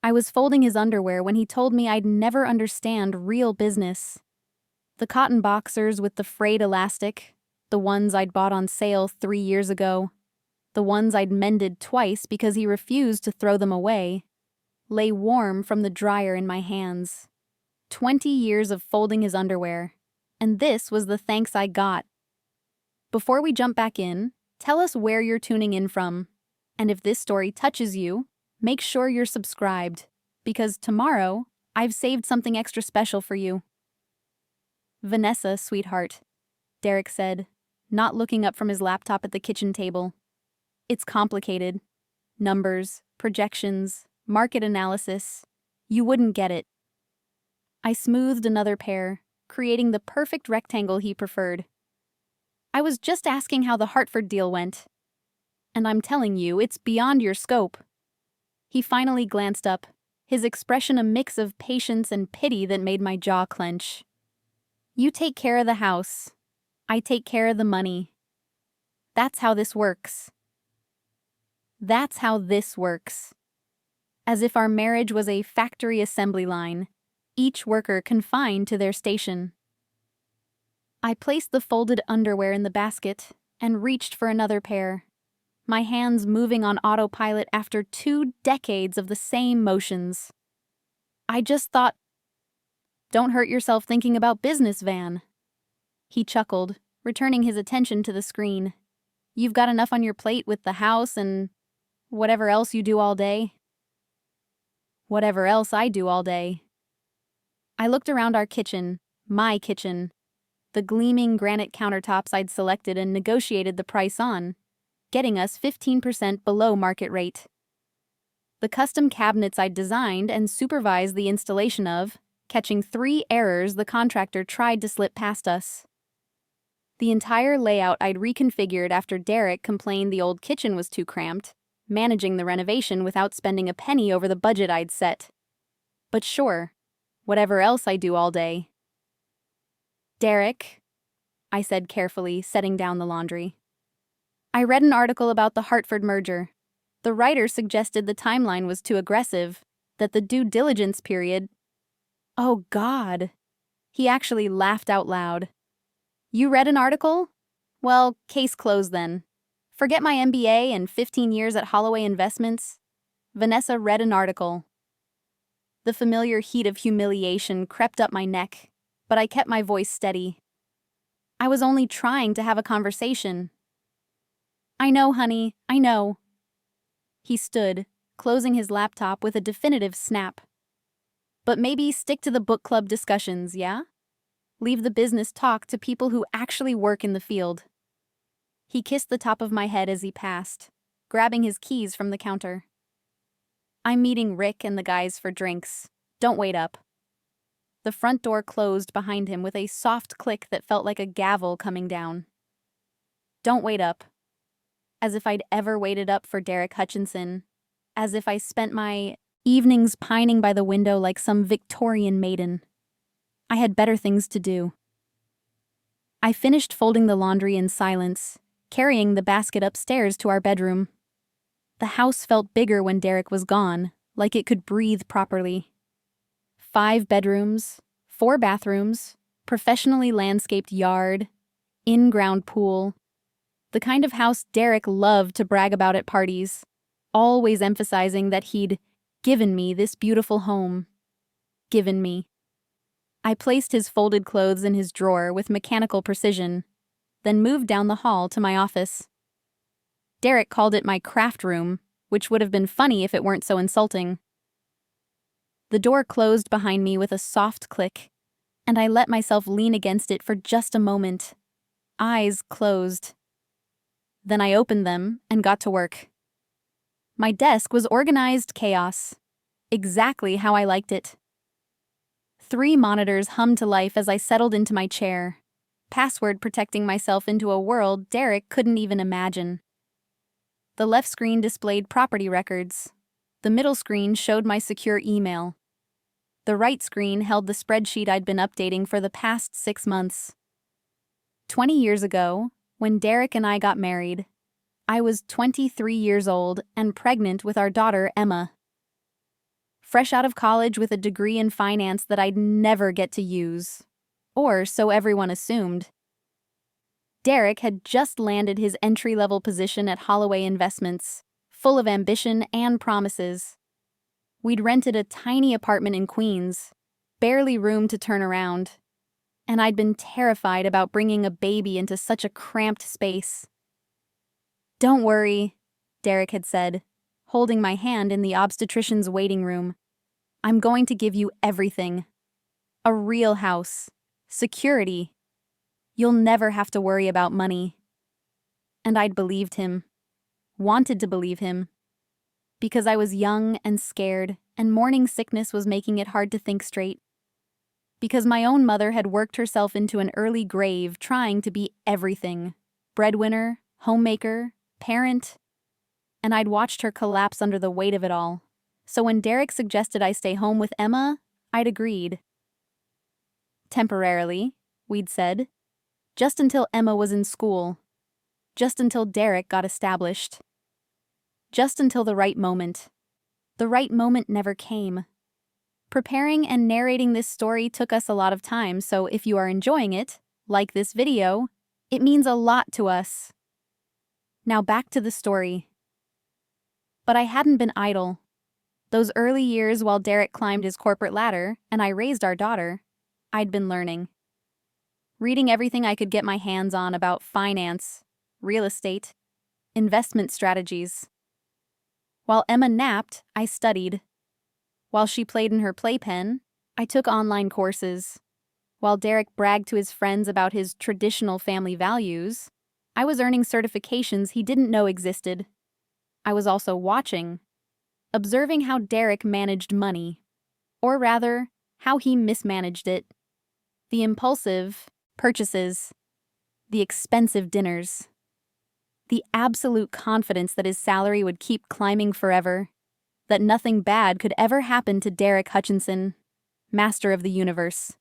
I was folding his underwear when he told me I'd never understand real business. The cotton boxers with the frayed elastic, the ones I'd bought on sale 3 years ago, the ones I'd mended twice because he refused to throw them away, lay warm from the dryer in my hands. 20 years of folding his underwear, and this was the thanks I got. Before we jump back in, tell us where you're tuning in from. And if this story touches you, make sure you're subscribed, because tomorrow, I've saved something extra special for you. Vanessa, sweetheart, Derek said, not looking up from his laptop at the kitchen table. It's complicated. Numbers, projections, market analysis. You wouldn't get it. I smoothed another pair, creating the perfect rectangle he preferred. I was just asking how the Hartford deal went. And I'm telling you, it's beyond your scope. He finally glanced up, his expression a mix of patience and pity that made my jaw clench. You take care of the house. I take care of the money. That's how this works. That's how this works. As if our marriage was a factory assembly line, each worker confined to their station. I placed the folded underwear in the basket and reached for another pair, my hands moving on autopilot after 2 decades of the same motions. I just thought, don't hurt yourself thinking about business, Van. He chuckled, returning his attention to the screen. You've got enough on your plate with the house and whatever else you do all day. Whatever else I do all day. I looked around our kitchen, my kitchen, the gleaming granite countertops I'd selected and negotiated the price on, getting us 15% below market rate. The custom cabinets I'd designed and supervised the installation of, catching 3 errors the contractor tried to slip past us. The entire layout I'd reconfigured after Derek complained the old kitchen was too cramped, managing the renovation without spending a penny over the budget I'd set. But sure, whatever else I do all day. Derek, I said carefully, setting down the laundry. I read an article about the Hartford merger. The writer suggested the timeline was too aggressive, that the due diligence period... Oh, God. He actually laughed out loud. You read an article? Well, case closed then. Forget my MBA and 15 years at Holloway Investments. Vanessa read an article. The familiar heat of humiliation crept up my neck, but I kept my voice steady. I was only trying to have a conversation. I know, honey, I know. He stood, closing his laptop with a definitive snap. But maybe stick to the book club discussions, yeah? Leave the business talk to people who actually work in the field. He kissed the top of my head as he passed, grabbing his keys from the counter. I'm meeting Rick and the guys for drinks. Don't wait up. The front door closed behind him with a soft click that felt like a gavel coming down. Don't wait up. As if I'd ever waited up for Derek Hutchinson. As if I spent my evenings pining by the window like some Victorian maiden. I had better things to do. I finished folding the laundry in silence, carrying the basket upstairs to our bedroom. The house felt bigger when Derek was gone, like it could breathe properly. 5 bedrooms, 4 bathrooms, professionally landscaped yard, in-ground pool. The kind of house Derek loved to brag about at parties, always emphasizing that he'd given me this beautiful home. Given me. I placed his folded clothes in his drawer with mechanical precision, then moved down the hall to my office. Derek called it my craft room, which would have been funny if it weren't so insulting. The door closed behind me with a soft click, and I let myself lean against it for just a moment, eyes closed. Then I opened them and got to work. My desk was organized chaos, exactly how I liked it. 3 monitors hummed to life as I settled into my chair, password protecting myself into a world Derek couldn't even imagine. The left screen displayed property records. The middle screen showed my secure email. The right screen held the spreadsheet I'd been updating for the past 6 months. 20 years ago, when Derek and I got married, I was 23 years old and pregnant with our daughter, Emma. fresh out of college with a degree in finance that I'd never get to use. Or so everyone assumed. Derek had just landed his entry-level position at Holloway Investments, full of ambition and promises. We'd rented a tiny apartment in Queens, barely room to turn around, and I'd been terrified about bringing a baby into such a cramped space. "Don't worry," Derek had said, holding my hand in the obstetrician's waiting room. "I'm going to give you everything. A real house, security. You'll never have to worry about money." And I'd believed him, wanted to believe him, because I was young and scared, and morning sickness was making it hard to think straight. Because my own mother had worked herself into an early grave trying to be everything: breadwinner, homemaker, parent, and I'd watched her collapse under the weight of it all. So when Derek suggested I stay home with Emma, I'd agreed. Temporarily, we'd said. Just until Emma was in school. Just until Derek got established. Just until the right moment. The right moment never came. Preparing and narrating this story took us a lot of time, so if you are enjoying it, like this video, it means a lot to us. Now back to the story. But I hadn't been idle. Those early years while Derek climbed his corporate ladder and I raised our daughter, I'd been learning. Reading everything I could get my hands on about finance, real estate, investment strategies. While Emma napped, I studied. While she played in her playpen, I took online courses. While Derek bragged to his friends about his traditional family values, I was earning certifications he didn't know existed. I was also watching, observing how Derek managed money, or rather, how he mismanaged it. The impulsive purchases, the expensive dinners, the absolute confidence that his salary would keep climbing forever, that nothing bad could ever happen to Derek Hutchinson, master of the universe.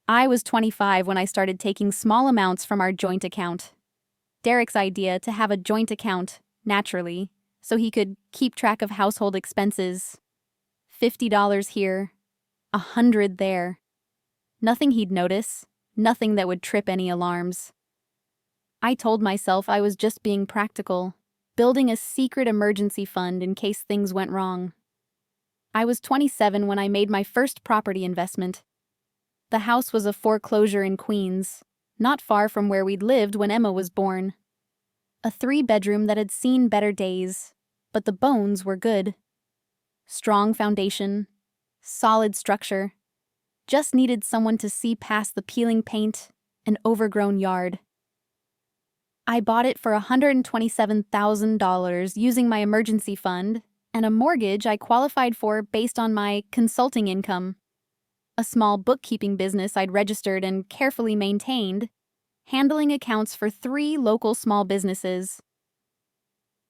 I was 25 when I started taking small amounts from our joint account. Derek's idea to have a joint account, naturally, so he could keep track of household expenses. $50 here, $100 there. Nothing he'd notice, nothing that would trip any alarms. I told myself I was just being practical, building a secret emergency fund in case things went wrong. I was 27 when I made my first property investment. The house was a foreclosure in Queens, not far from where we'd lived when Emma was born. A 3-bedroom that had seen better days, but the bones were good. Strong foundation, solid structure. Just needed someone to see past the peeling paint and overgrown yard. I bought it for $127,000 using my emergency fund and a mortgage I qualified for based on my consulting income. A small bookkeeping business I'd registered and carefully maintained, handling accounts for 3 local small businesses.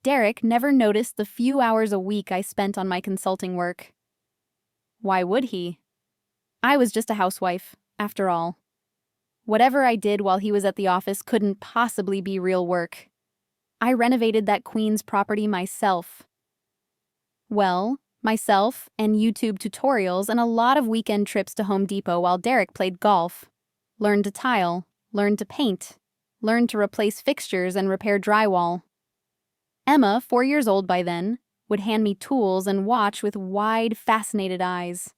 Derek never noticed the few hours a week I spent on my consulting work. Why would he? I was just a housewife, after all. Whatever I did while he was at the office couldn't possibly be real work. I renovated that Queens property myself. Well, myself and YouTube tutorials and a lot of weekend trips to Home Depot while Derek played golf. Learned to tile, learned to paint, learned to replace fixtures and repair drywall. Emma, 4 years old by then, would hand me tools and watch with wide, fascinated eyes.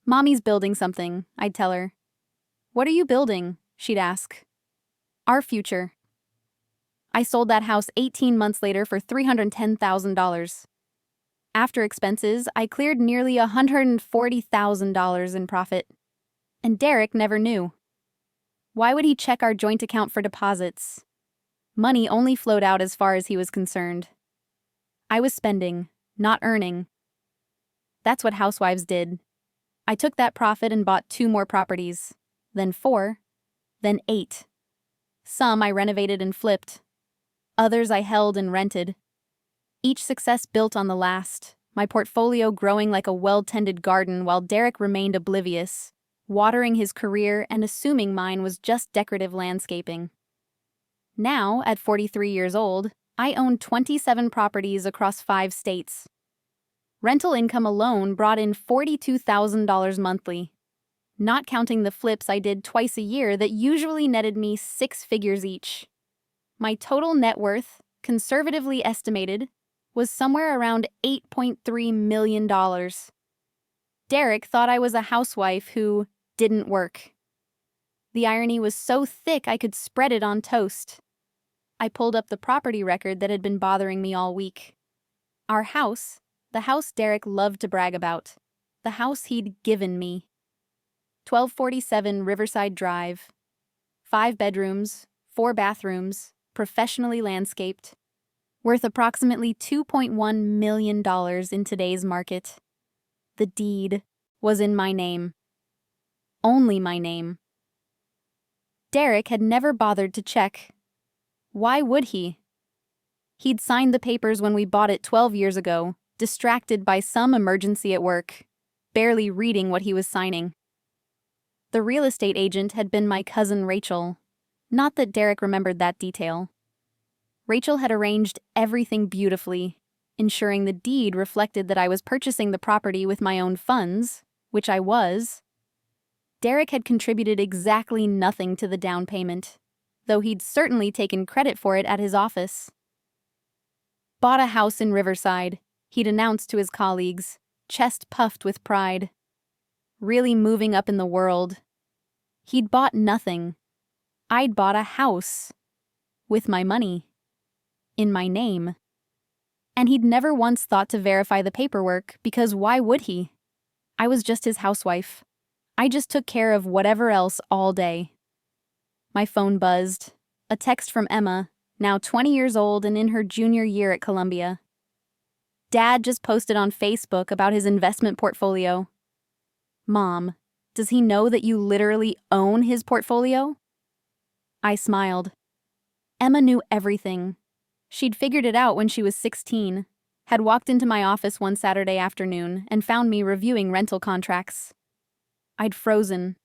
"Mommy's building something," I'd tell her. "What are you building?" she'd ask. "Our future." I sold that house 18 months later for $310,000. After expenses, I cleared nearly $140,000 in profit. And Derek never knew. Why would he check our joint account for deposits? Money only flowed out as far as he was concerned. I was spending, not earning. That's what Housewives did. I took that profit and bought 2 more properties, then 4, then 8. Some I renovated and flipped. Others I held and rented. Each success built on the last, my portfolio growing like a well-tended garden while Derek remained oblivious, watering his career and assuming mine was just decorative landscaping. Now, at 43 years old, I own 27 properties across 5 states. Rental income alone brought in $42,000 monthly, not counting the flips I did twice a year that usually netted me 6 figures each. My total net worth, conservatively estimated, was somewhere around $8.3 million. Derek thought I was a housewife who didn't work. The irony was so thick I could spread it on toast. I pulled up the property record that had been bothering me all week. Our house, the house Derek loved to brag about, the house he'd given me. 1247 Riverside Drive. 5 bedrooms, 4 bathrooms, professionally landscaped. Worth approximately $2.1 million in today's market. The deed was in my name. Only my name. Derek had never bothered to check. Why would he? He'd signed the papers when we bought it 12 years ago, distracted by some emergency at work, barely reading what he was signing. The real estate agent had been my cousin Rachel. Not that Derek remembered that detail. Rachel had arranged everything beautifully, ensuring the deed reflected that I was purchasing the property with my own funds, which I was. Derek had contributed exactly nothing to the down payment, though he'd certainly taken credit for it at his office. Bought a house in Riverside, he'd announced to his colleagues, chest puffed with pride. Really moving up in the world. He'd bought nothing. I'd bought a house. With my money. In my name. And he'd never once thought to verify the paperwork, because why would he? I was just his housewife. I just took care of whatever else all day. My phone buzzed. A text from Emma, now 20 years old and in her junior year at Columbia. Dad just posted on Facebook about his investment portfolio. Mom, does he know that you literally own his portfolio? I smiled. Emma knew everything. She'd figured it out when she was 16, had walked into my office one Saturday afternoon and found me reviewing rental contracts. I'd frozen,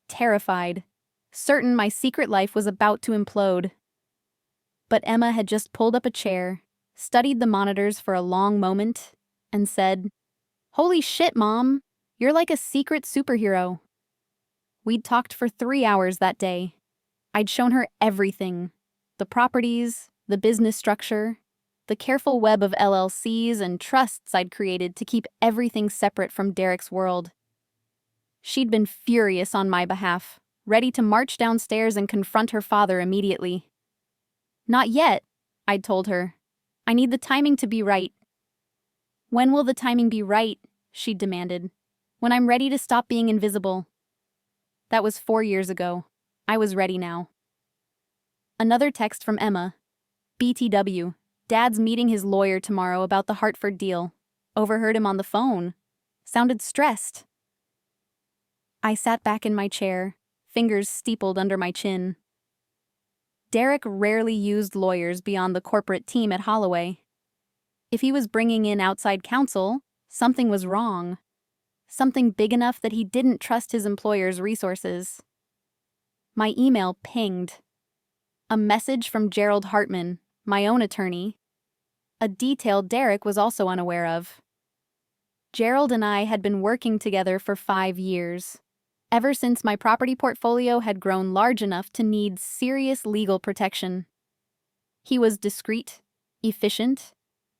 terrified, certain my secret life was about to implode. But Emma had just pulled up a chair, studied the monitors for a long moment, and said, "Holy shit, Mom! You're like a secret superhero." We'd talked for 3 hours that day. I'd shown her everything. The properties, the business structure, the careful web of LLCs and trusts I'd created to keep everything separate from Derek's world. She'd been furious on my behalf, ready to march downstairs and confront her father immediately. "Not yet," I'd told her. "I need the timing to be right." "When will the timing be right?" she'd demanded. "When I'm ready to stop being invisible." That was 4 years ago. I was ready now. Another text from Emma. BTW. Dad's meeting his lawyer tomorrow about the Hartford deal. Overheard him on the phone. Sounded stressed. I sat back in my chair, fingers steepled under my chin. Derek rarely used lawyers beyond the corporate team at Holloway. If he was bringing in outside counsel, something was wrong. Something big enough that he didn't trust his employer's resources. My email pinged. A message from Gerald Hartman, my own attorney. A detail Derek was also unaware of. Gerald and I had been working together for 5 years, ever since my property portfolio had grown large enough to need serious legal protection. He was discreet, efficient,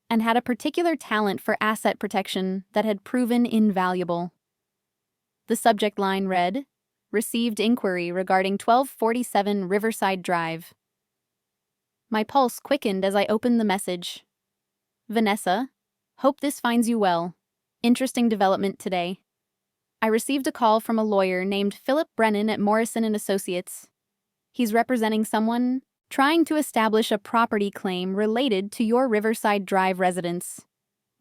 and had a particular talent for asset protection that had proven invaluable. The subject line read, "Received inquiry regarding 1247 Riverside Drive." My pulse quickened as I opened the message. "Vanessa, hope this finds you well. Interesting development today. I received a call from a lawyer named Philip Brennan at Morrison & Associates. He's representing someone trying to establish a property claim related to your Riverside Drive residence.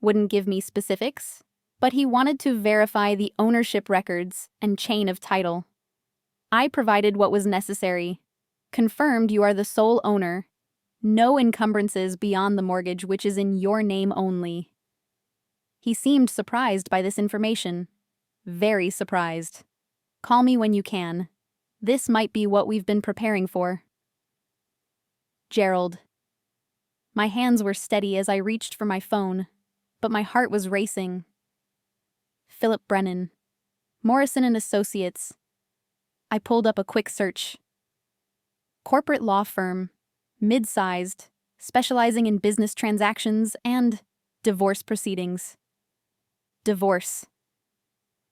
Wouldn't give me specifics, but he wanted to verify the ownership records and chain of title. I provided what was necessary, confirmed you are the sole owner, no encumbrances beyond the mortgage which is in your name only." He seemed surprised by this information. Very surprised. "Call me when you can. This might be what we've been preparing for." Gerald. My hands were steady as I reached for my phone, but my heart was racing. Philip Brennan. Morrison and Associates. I pulled up a quick search. Corporate law firm, mid-sized, specializing in business transactions and divorce proceedings. Divorce.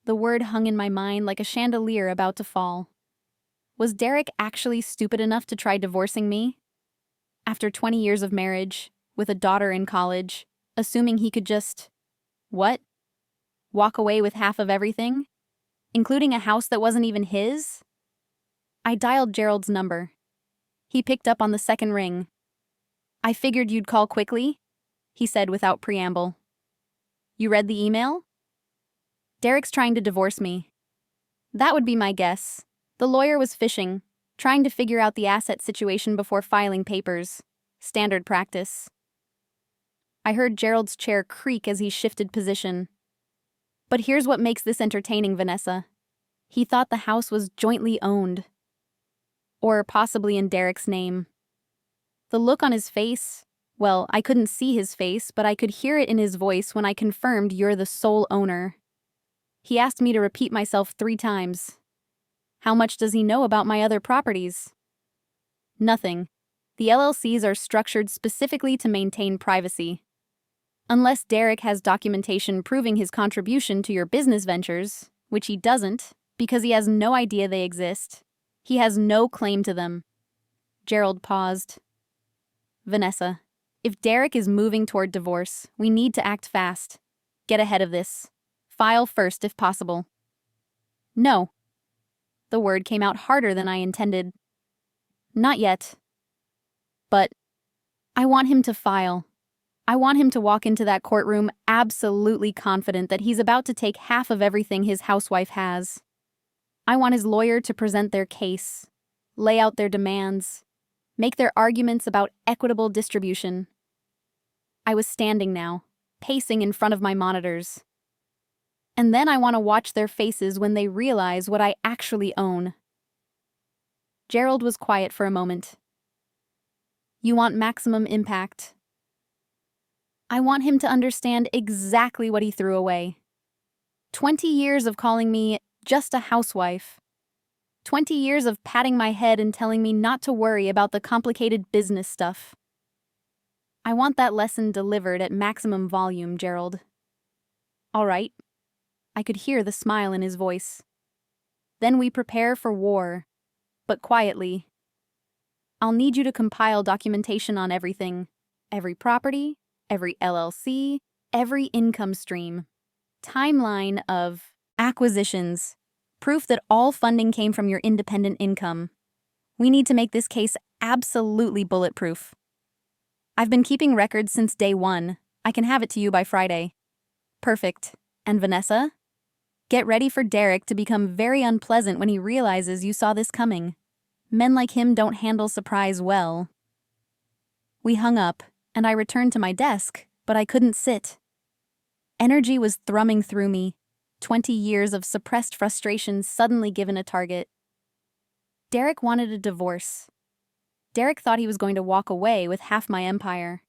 The word hung in my mind like a chandelier about to fall. Was Derek actually stupid enough to try divorcing me? After 20 years of marriage, with a daughter in college, assuming he could just… what? Walk away with half of everything? Including a house that wasn't even his? I dialed Gerald's number. He picked up on the second ring. "I figured you'd call quickly," he said without preamble. "You read the email?" "Derek's trying to divorce me." That would be my guess. The lawyer was fishing, trying to figure out the asset situation before filing papers. Standard practice. I heard Gerald's chair creak as he shifted position. But here's what makes this entertaining, Vanessa. He thought the house was jointly owned. Or possibly in Derek's name. The look on his face, well, I couldn't see his face, but I could hear it in his voice when I confirmed you're the sole owner. He asked me to repeat myself 3 times. How much does he know about my other properties? Nothing. The LLCs are structured specifically to maintain privacy. Unless Derek has documentation proving his contribution to your business ventures, which he doesn't, because he has no idea they exist, he has no claim to them. Gerald paused. Vanessa, if Derek is moving toward divorce, we need to act fast. Get ahead of this. File first if possible. No. The word came out harder than I intended. Not yet. But I want him to file. I want him to walk into that courtroom absolutely confident that he's about to take half of everything his housewife has. I want his lawyer to present their case, lay out their demands, make their arguments about equitable distribution. I was standing now, pacing in front of my monitors. And then I want to watch their faces when they realize what I actually own. Gerald was quiet for a moment. You want maximum impact. I want him to understand exactly what he threw away. 20 years of calling me just a housewife. 20 years of patting my head and telling me not to worry about the complicated business stuff. I want that lesson delivered at maximum volume, Gerald. All right. I could hear the smile in his voice. Then we prepare for war, but quietly. I'll need you to compile documentation on everything. Every property, every LLC, every income stream. Timeline of acquisitions. Proof that all funding came from your independent income. We need to make this case absolutely bulletproof. I've been keeping records since day 1. I can have it to you by Friday. Perfect. And Vanessa? Get ready for Derek to become very unpleasant when he realizes you saw this coming. Men like him don't handle surprise well. We hung up, and I returned to my desk, but I couldn't sit. Energy was thrumming through me, 20 years of suppressed frustration suddenly given a target. Derek wanted a divorce. Derek thought he was going to walk away with half my empire.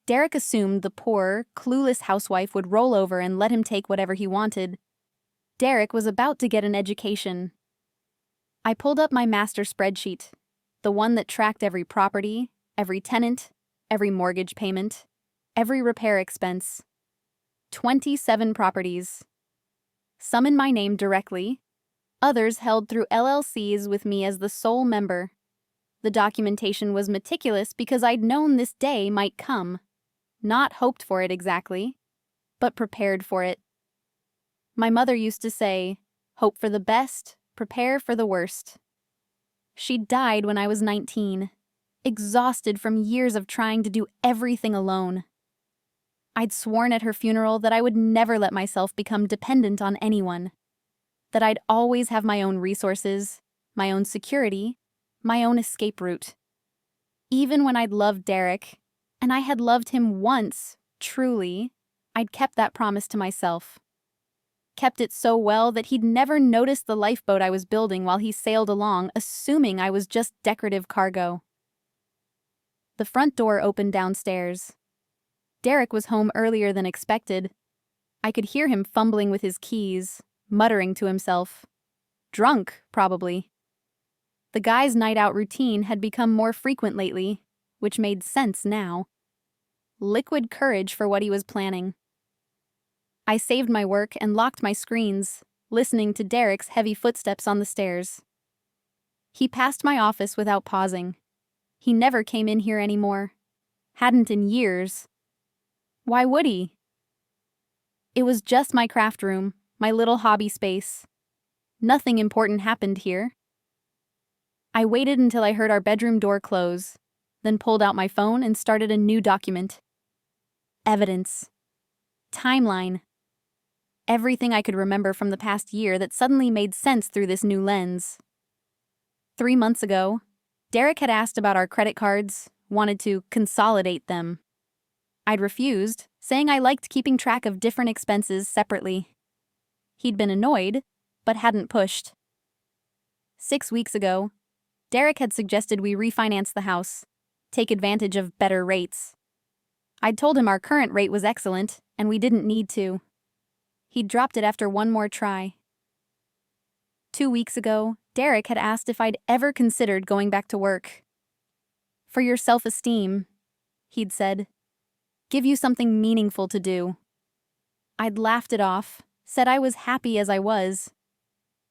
Derek assumed the poor, clueless housewife would roll over and let him take whatever he wanted. Derek was about to get an education. I pulled up my master spreadsheet, the one that tracked every property, every tenant, every mortgage payment, every repair expense. 27 properties. Some in my name directly, others held through LLCs with me as the sole member. The documentation was meticulous because I'd known this day might come. Not hoped for it exactly, but prepared for it. My mother used to say, hope for the best, prepare for the worst. She died when I was 19, exhausted from years of trying to do everything alone. I'd sworn at her funeral that I would never let myself become dependent on anyone, that I'd always have my own resources, my own security, my own escape route. Even when I'd loved Derek, and I had loved him once, truly, I'd kept that promise to myself. Kept it so well that he'd never noticed the lifeboat I was building while he sailed along, assuming I was just decorative cargo. The front door opened downstairs. Derek was home earlier than expected. I could hear him fumbling with his keys, muttering to himself. Drunk, probably. The guy's night-out routine had become more frequent lately, which made sense now. Liquid courage for what he was planning. I saved my work and locked my screens, listening to Derek's heavy footsteps on the stairs. He passed my office without pausing. He never came in here anymore. Hadn't in years. Why would he? It was just my craft room, my little hobby space. Nothing important happened here. I waited until I heard our bedroom door close, then pulled out my phone and started a new document. Evidence. Timeline. Everything I could remember from the past year that suddenly made sense through this new lens. 3 months ago, Derek had asked about our credit cards, wanted to consolidate them. I'd refused, saying I liked keeping track of different expenses separately. He'd been annoyed, but hadn't pushed. 6 weeks ago, Derek had suggested we refinance the house, take advantage of better rates. I'd told him our current rate was excellent, and we didn't need to. He'd dropped it after one more try. 2 weeks ago, Derek had asked if I'd ever considered going back to work. For your self-esteem, he'd said. Give you something meaningful to do. I'd laughed it off, said I was happy as I was.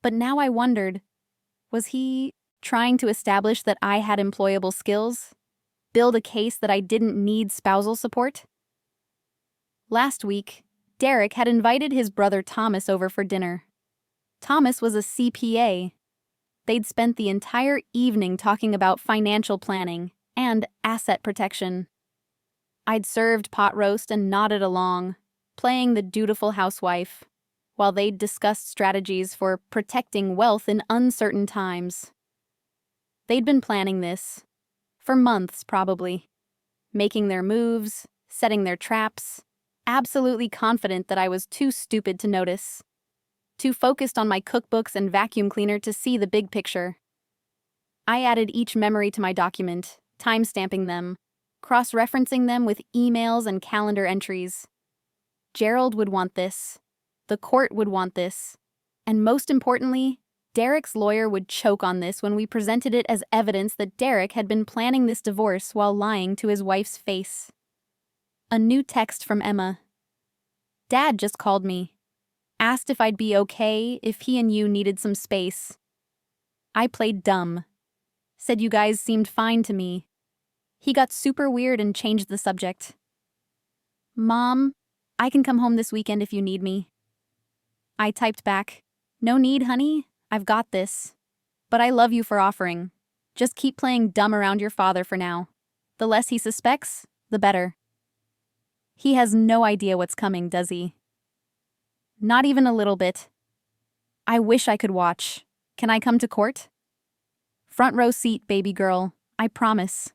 But now I wondered, was he trying to establish that I had employable skills? Build a case that I didn't need spousal support? Last week, Derek had invited his brother Thomas over for dinner. Thomas was a CPA. They'd spent the entire evening talking about financial planning and asset protection. I'd served pot roast and nodded along, playing the dutiful housewife, while they'd discussed strategies for protecting wealth in uncertain times. They'd been planning this for months, probably, making their moves, setting their traps, absolutely confident that I was too stupid to notice, too focused on my cookbooks and vacuum cleaner to see the big picture. I added each memory to my document, timestamping them, cross-referencing them with emails and calendar entries. Gerald would want this. The court would want this. And most importantly, Derek's lawyer would choke on this when we presented it as evidence that Derek had been planning this divorce while lying to his wife's face. A new text from Emma. Dad just called me. Asked if I'd be okay if he and you needed some space. I played dumb. Said you guys seemed fine to me. He got super weird and changed the subject. Mom, I can come home this weekend if you need me. I typed back, no need, honey. I've got this. But I love you for offering. Just keep playing dumb around your father for now. The less he suspects, the better. He has no idea what's coming, does he? Not even a little bit. I wish I could watch. Can I come to court? Front row seat, baby girl. I promise.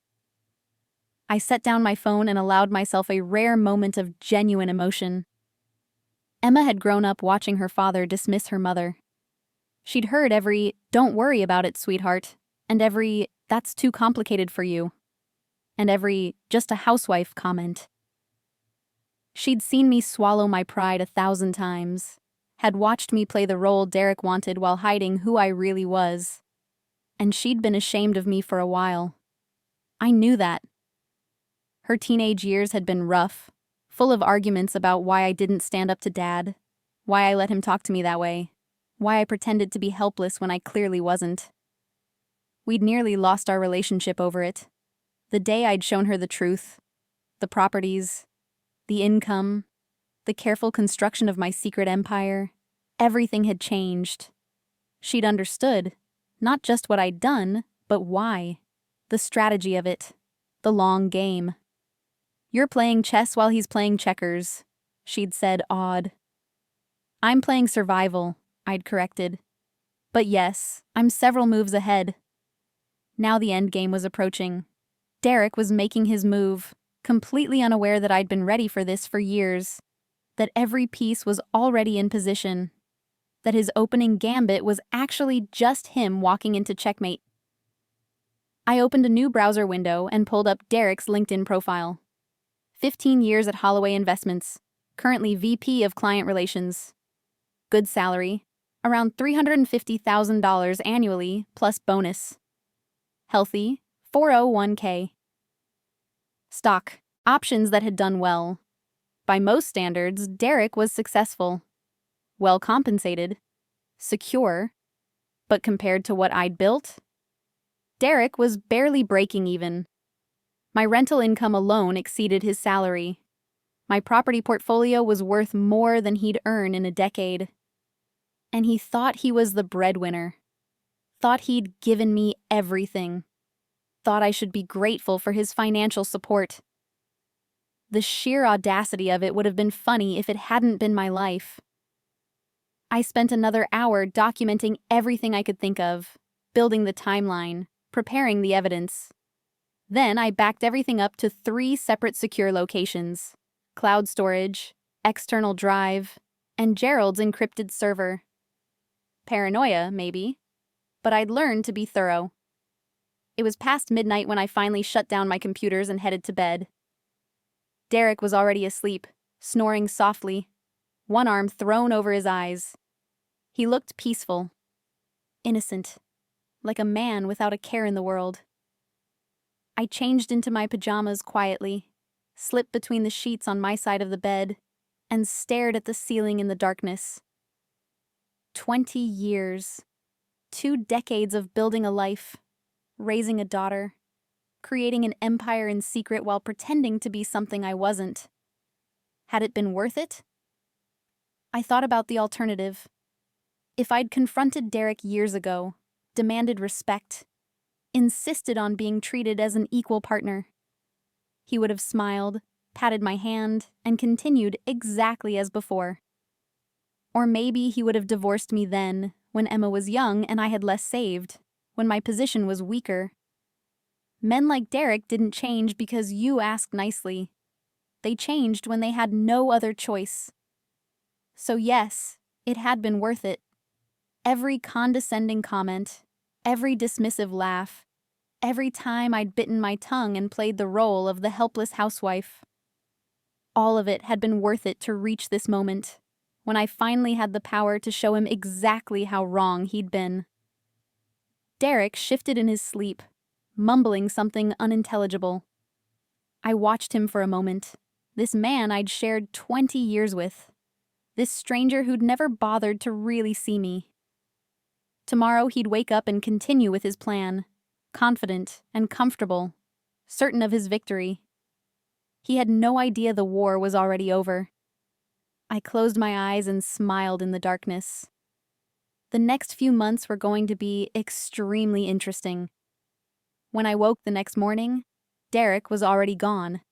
I set down my phone and allowed myself a rare moment of genuine emotion. Emma had grown up watching her father dismiss her mother. She'd heard every, "Don't worry about it, sweetheart," and every, "That's too complicated for you," and every, "Just a housewife" comment. She'd seen me swallow my pride 1,000 times, had watched me play the role Derek wanted while hiding who I really was. And she'd been ashamed of me for a while. I knew that. Her teenage years had been rough, full of arguments about why I didn't stand up to Dad, why I let him talk to me that way, why I pretended to be helpless when I clearly wasn't. We'd nearly lost our relationship over it. The day I'd shown her the truth, the properties, the income, the careful construction of my secret empire, everything had changed. She'd understood, not just what I'd done, but why. The strategy of it. The long game. You're playing chess while he's playing checkers, she'd said, awed. I'm playing survival, I'd corrected. But yes, I'm several moves ahead. Now the endgame was approaching. Derek was making his move, completely unaware that I'd been ready for this for years, that every piece was already in position, that his opening gambit was actually just him walking into checkmate. I opened a new browser window and pulled up Derek's LinkedIn profile. 15 years at Holloway Investments, Currently VP of Client Relations. Good salary, around $350,000 annually plus bonus. Healthy, 401k. Stock, options that had done well. By most standards, Derek was successful. Well compensated. Secure. But compared to what I'd built, Derek was barely breaking even. My rental income alone exceeded his salary. My property portfolio was worth more than he'd earn in a decade. And he thought he was the breadwinner. Thought he'd given me everything. Thought I should be grateful for his financial support. The sheer audacity of it would have been funny if it hadn't been my life. I spent another hour documenting everything I could think of, building the timeline, preparing the evidence. Then I backed everything up to 3 separate secure locations: cloud storage, external drive, and Gerald's encrypted server. Paranoia, maybe, but I'd learned to be thorough. It was past midnight when I finally shut down my computers and headed to bed. Derek was already asleep, snoring softly, one arm thrown over his eyes. He looked peaceful, innocent, like a man without a care in the world. I changed into my pajamas quietly, slipped between the sheets on my side of the bed, and stared at the ceiling in the darkness. 20 years. 2 decades of building a life, raising a daughter, creating an empire in secret while pretending to be something I wasn't. Had it been worth it? I thought about the alternative. If I'd confronted Derek years ago, demanded respect, insisted on being treated as an equal partner, he would have smiled, patted my hand, and continued exactly as before. Or maybe he would have divorced me then, when Emma was young and I had less saved, when my position was weaker. Men like Derek didn't change because you asked nicely. They changed when they had no other choice. So yes, it had been worth it. Every condescending comment, every dismissive laugh, every time I'd bitten my tongue and played the role of the helpless housewife. All of it had been worth it to reach this moment, when I finally had the power to show him exactly how wrong he'd been. Derek shifted in his sleep, mumbling something unintelligible. I watched him for a moment, this man I'd shared 20 years with, this stranger who'd never bothered to really see me. Tomorrow he'd wake up and continue with his plan, confident and comfortable, certain of his victory. He had no idea the war was already over. I closed my eyes and smiled in the darkness. The next few months were going to be extremely interesting. When I woke the next morning, Derek was already gone.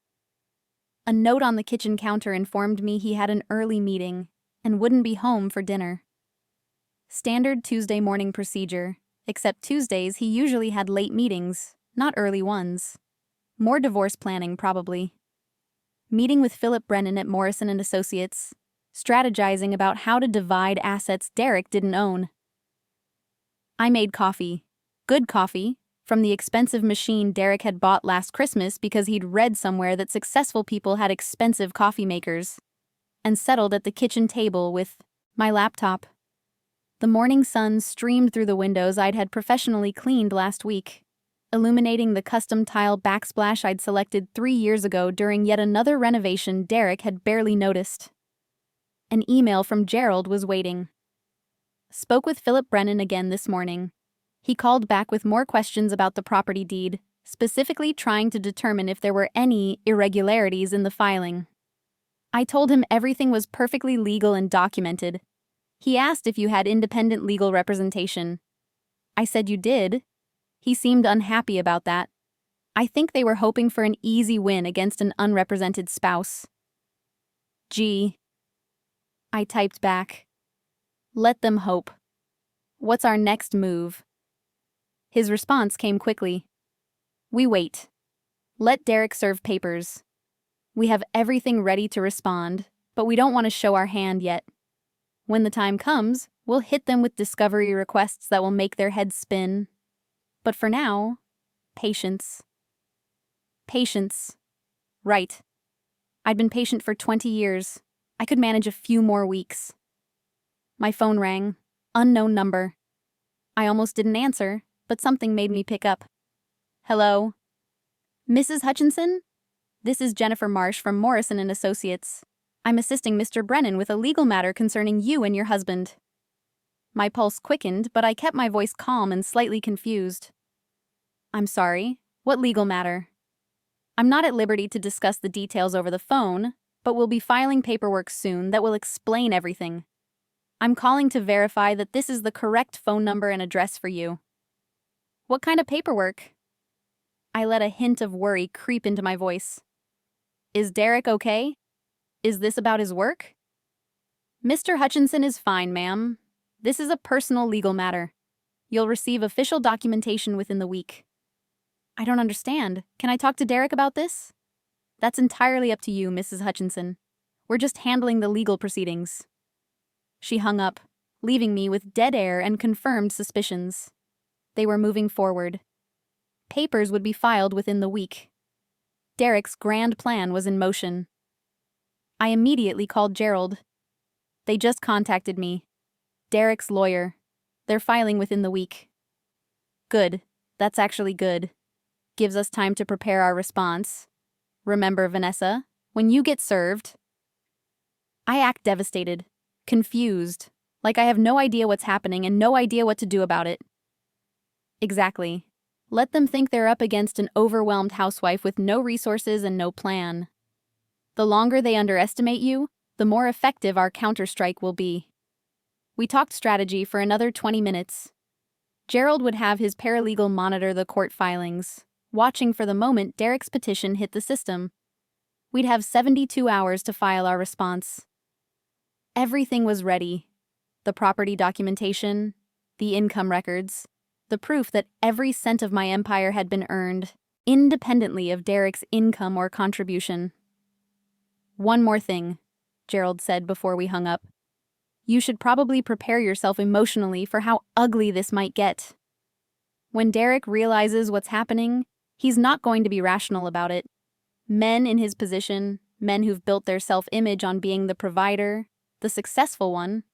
A note on the kitchen counter informed me he had an early meeting and wouldn't be home for dinner. Standard Tuesday morning procedure, except Tuesdays he usually had late meetings, not early ones. More divorce planning, probably. Meeting with Philip Brennan at Morrison & Associates, strategizing about how to divide assets Derek didn't own. I made coffee, good coffee, from the expensive machine Derek had bought last Christmas because he'd read somewhere that successful people had expensive coffee makers, and settled at the kitchen table with my laptop. The morning sun streamed through the windows I'd had professionally cleaned last week, illuminating the custom tile backsplash I'd selected 3 years ago during yet another renovation Derek had barely noticed. An email from Gerald was waiting. Spoke with Philip Brennan again this morning. He called back with more questions about the property deed, specifically trying to determine if there were any irregularities in the filing. I told him everything was perfectly legal and documented. He asked if you had independent legal representation. I said you did. He seemed unhappy about that. I think they were hoping for an easy win against an unrepresented spouse. Gee. I typed back. Let them hope. What's our next move? His response came quickly. We wait. Let Derek serve papers. We have everything ready to respond, but we don't want to show our hand yet. When the time comes, we'll hit them with discovery requests that will make their heads spin. But for now, patience. Patience. Right. I'd been patient for 20 years. I could manage a few more weeks. My phone rang. Unknown number. I almost didn't answer, but something made me pick up. Hello? Mrs. Hutchinson? This is Jennifer Marsh from Morrison & Associates. I'm assisting Mr. Brennan with a legal matter concerning you and your husband. My pulse quickened, but I kept my voice calm and slightly confused. I'm sorry, what legal matter? I'm not at liberty to discuss the details over the phone, but we'll be filing paperwork soon that will explain everything. I'm calling to verify that this is the correct phone number and address for you. What kind of paperwork? I let a hint of worry creep into my voice. Is Derek okay? Is this about his work? Mr. Hutchinson is fine, ma'am. This is a personal legal matter. You'll receive official documentation within the week. I don't understand. Can I talk to Derek about this? That's entirely up to you, Mrs. Hutchinson. We're just handling the legal proceedings. She hung up, leaving me with dead air and confirmed suspicions. They were moving forward. Papers would be filed within the week. Derek's grand plan was in motion. I immediately called Gerald. They just contacted me. Derek's lawyer. They're filing within the week. Good. That's actually good. Gives us time to prepare our response. Remember, Vanessa, when you get served... I act devastated, confused, like I have no idea what's happening and no idea what to do about it. Exactly. Let them think they're up against an overwhelmed housewife with no resources and no plan. The longer they underestimate you, the more effective our counterstrike will be. We talked strategy for another 20 minutes. Gerald would have his paralegal monitor the court filings, watching for the moment Derek's petition hit the system. We'd have 72 hours to file our response. Everything was ready. The property documentation, the income records, the proof that every cent of my empire had been earned, independently of Derek's income or contribution. One more thing, Gerald said before we hung up. You should probably prepare yourself emotionally for how ugly this might get. When Derek realizes what's happening, he's not going to be rational about it. Men in his position, men who've built their self-image on being the provider, the successful one,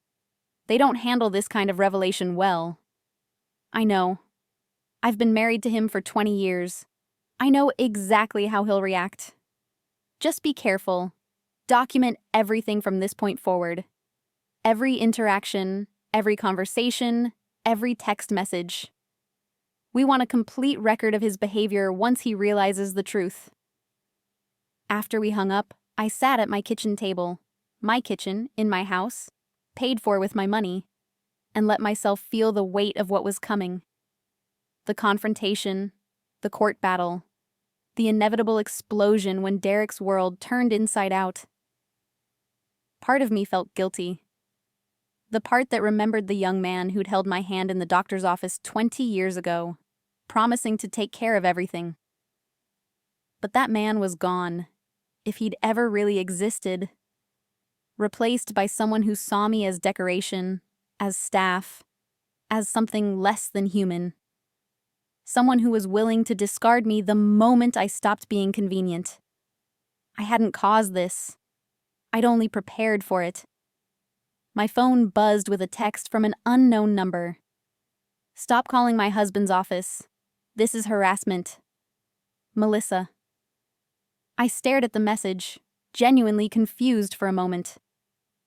they don't handle this kind of revelation well. I know. I've been married to him for 20 years. I know exactly how he'll react. Just be careful. Document everything from this point forward. Every interaction, every conversation, every text message. We want a complete record of his behavior once he realizes the truth. After we hung up, I sat at my kitchen table, my kitchen, in my house, paid for with my money, and let myself feel the weight of what was coming. The confrontation, the court battle, the inevitable explosion when Derek's world turned inside out. Part of me felt guilty. The part that remembered the young man who'd held my hand in the doctor's office 20 years ago, promising to take care of everything. But that man was gone, if he'd ever really existed, replaced by someone who saw me as decoration, as staff, as something less than human. Someone who was willing to discard me the moment I stopped being convenient. I hadn't caused this. I'd only prepared for it. My phone buzzed with a text from an unknown number. Stop calling my husband's office. This is harassment. Melissa. I stared at the message, genuinely confused for a moment.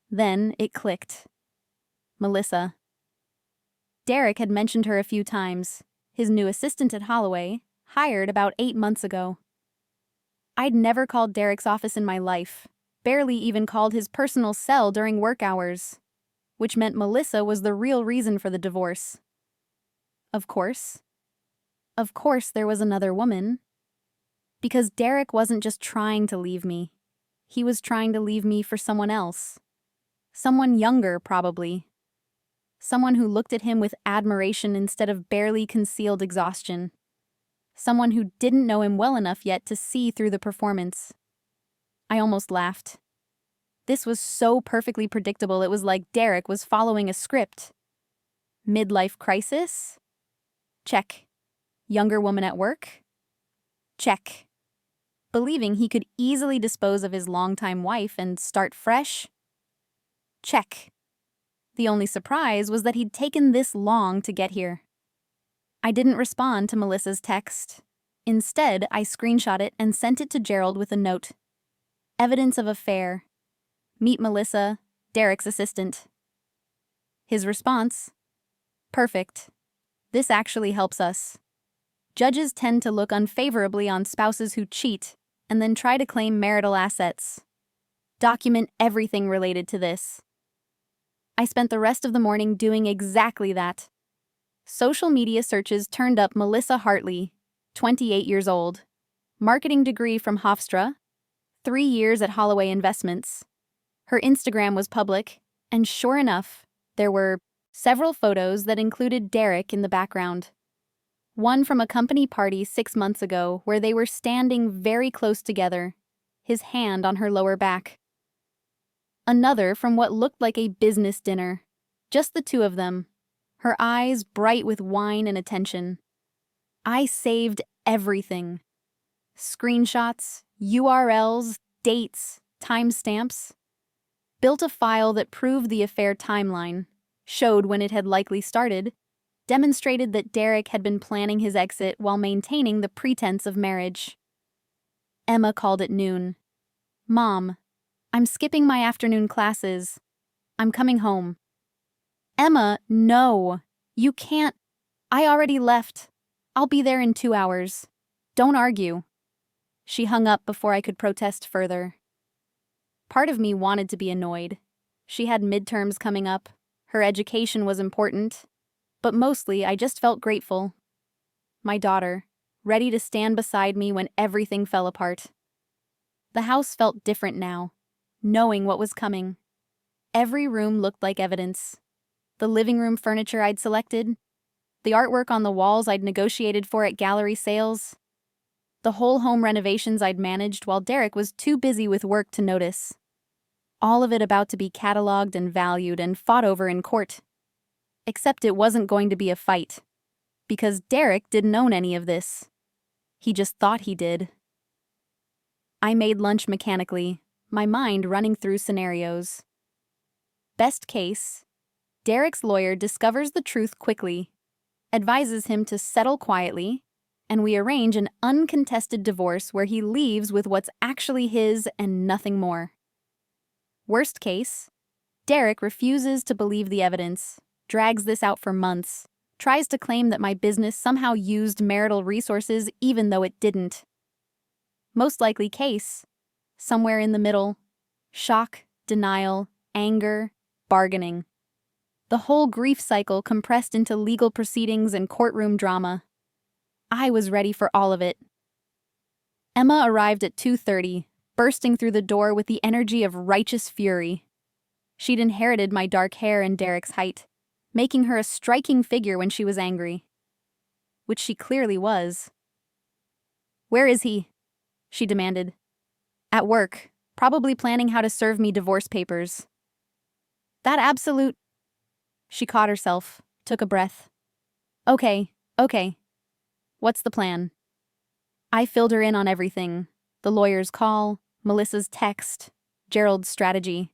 Then it clicked. Melissa. Derek had mentioned her a few times, his new assistant at Holloway, hired about 8 months ago. I'd never called Derek's office in my life, barely even called his personal cell during work hours, which meant Melissa was the real reason for the divorce. Of course there was another woman. Because Derek wasn't just trying to leave me. He was trying to leave me for someone else. Someone younger, probably. Someone who looked at him with admiration instead of barely concealed exhaustion. Someone who didn't know him well enough yet to see through the performance. I almost laughed. This was so perfectly predictable it was like Derek was following a script. Midlife crisis? Check. Younger woman at work? Check. Believing he could easily dispose of his longtime wife and start fresh? Check. The only surprise was that he'd taken this long to get here. I didn't respond to Melissa's text. Instead, I screenshot it and sent it to Gerald with a note. Evidence of affair. Meet Melissa, Derek's assistant. His response: perfect. This actually helps us. Judges tend to look unfavorably on spouses who cheat and then try to claim marital assets. Document everything related to this. I spent the rest of the morning doing exactly that. Social media searches turned up Melissa Hartley, 28 years old, marketing degree from Hofstra, 3 years at Holloway Investments. Her Instagram was public, and sure enough, there were several photos that included Derek in the background. One from a company party 6 months ago where they were standing very close together, his hand on her lower back. Another from what looked like a business dinner, just the two of them, her eyes bright with wine and attention. I saved everything. Screenshots, URLs, dates, timestamps. Built a file that proved the affair timeline, showed when it had likely started, demonstrated that Derek had been planning his exit while maintaining the pretense of marriage. Emma called at noon. Mom, I'm skipping my afternoon classes. I'm coming home. Emma, no. You can't. I already left. I'll be there in 2 hours. Don't argue. She hung up before I could protest further. Part of me wanted to be annoyed. She had midterms coming up. Her education was important. But mostly, I just felt grateful. My daughter, ready to stand beside me when everything fell apart. The house felt different now, knowing what was coming. Every room looked like evidence. The living room furniture I'd selected, the artwork on the walls I'd negotiated for at gallery sales, the whole home renovations I'd managed while Derek was too busy with work to notice. All of it about to be cataloged and valued and fought over in court. Except it wasn't going to be a fight, because Derek didn't own any of this. He just thought he did. I made lunch mechanically, my mind running through scenarios. Best case, Derek's lawyer discovers the truth quickly, advises him to settle quietly, and we arrange an uncontested divorce where he leaves with what's actually his and nothing more. Worst case, Derek refuses to believe the evidence, drags this out for months, tries to claim that my business somehow used marital resources even though it didn't. Most likely case, somewhere in the middle, shock, denial, anger, bargaining. The whole grief cycle compressed into legal proceedings and courtroom drama. I was ready for all of it. Emma arrived at 2:30, bursting through the door with the energy of righteous fury. She'd inherited my dark hair and Derek's height, making her a striking figure when she was angry. Which she clearly was. Where is he? She demanded. At work, probably planning how to serve me divorce papers. That absolute... She caught herself, took a breath. Okay. What's the plan? I filled her in on everything. The lawyer's call, Melissa's text, Gerald's strategy.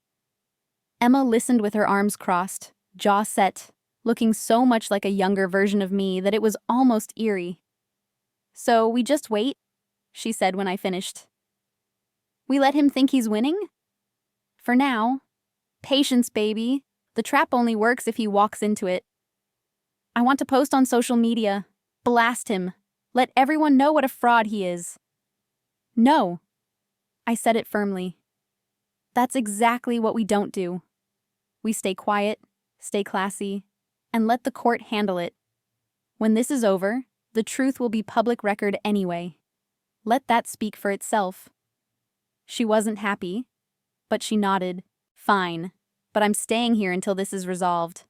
Emma listened with her arms crossed, jaw set, looking so much like a younger version of me that it was almost eerie. So we just wait, she said when I finished. We let him think he's winning? For now. Patience, baby. The trap only works if he walks into it. I want to post on social media. Blast him. Let everyone know what a fraud he is. No. I said it firmly. That's exactly what we don't do. We stay quiet, stay classy, and let the court handle it. When this is over, the truth will be public record anyway. Let that speak for itself. She wasn't happy, but she nodded. Fine, but I'm staying here until this is resolved.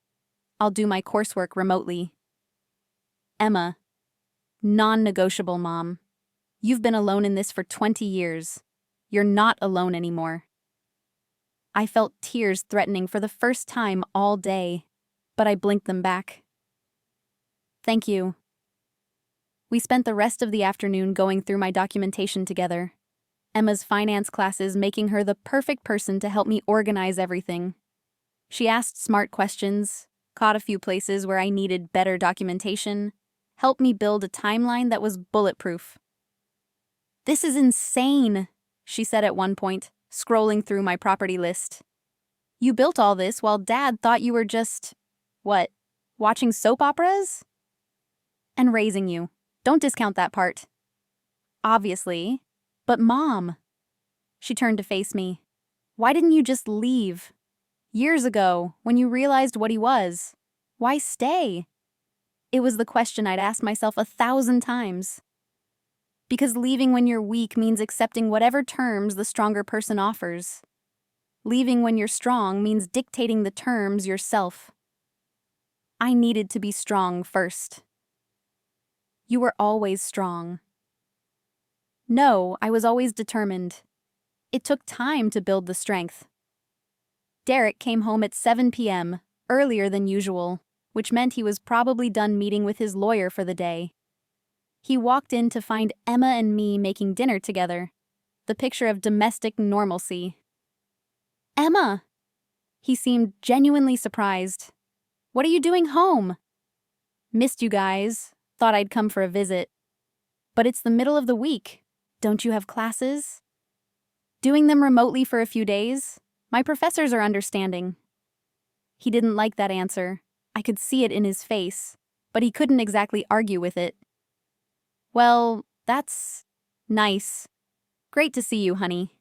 I'll do my coursework remotely. Emma. Non-negotiable, Mom. You've been alone in this for 20 years. You're not alone anymore. I felt tears threatening for the first time all day, but I blinked them back. Thank you. We spent the rest of the afternoon going through my documentation together. Emma's finance classes making her the perfect person to help me organize everything. She asked smart questions, caught a few places where I needed better documentation, helped me build a timeline that was bulletproof. "This is insane," she said at one point, scrolling through my property list. "You built all this while Dad thought you were just, what, watching soap operas? And raising you. Don't discount that part." "Obviously. But Mom." She turned to face me. "Why didn't you just leave? Years ago, when you realized what he was. Why stay?" It was the question I'd asked myself 1,000 times. Because leaving when you're weak means accepting whatever terms the stronger person offers. Leaving when you're strong means dictating the terms yourself. I needed to be strong first. "You were always strong." No, I was always determined. It took time to build the strength. Derek came home at 7 p.m., earlier than usual, which meant he was probably done meeting with his lawyer for the day. He walked in to find Emma and me making dinner together, the picture of domestic normalcy. "Emma!" He seemed genuinely surprised. "What are you doing home?" "Missed you guys. Thought I'd come for a visit." "But it's the middle of the week. Don't you have classes?" "Doing them remotely for a few days. My professors are understanding." He didn't like that answer. I could see it in his face, but he couldn't exactly argue with it. "Well, that's nice. Great to see you, honey."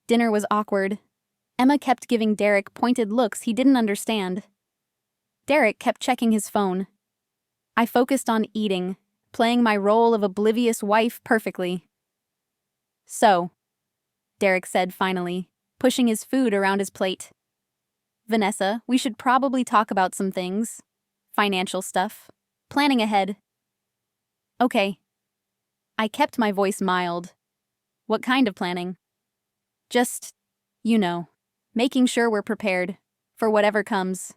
Dinner was awkward. Emma kept giving Derek pointed looks he didn't understand. Derek kept checking his phone. I focused on eating, playing my role of oblivious wife perfectly. "So," Derek said finally, pushing his food around his plate. "Vanessa, we should probably talk about some things. Financial stuff. Planning ahead." "Okay." I kept my voice mild. "What kind of planning?" "Just, making sure we're prepared for whatever comes."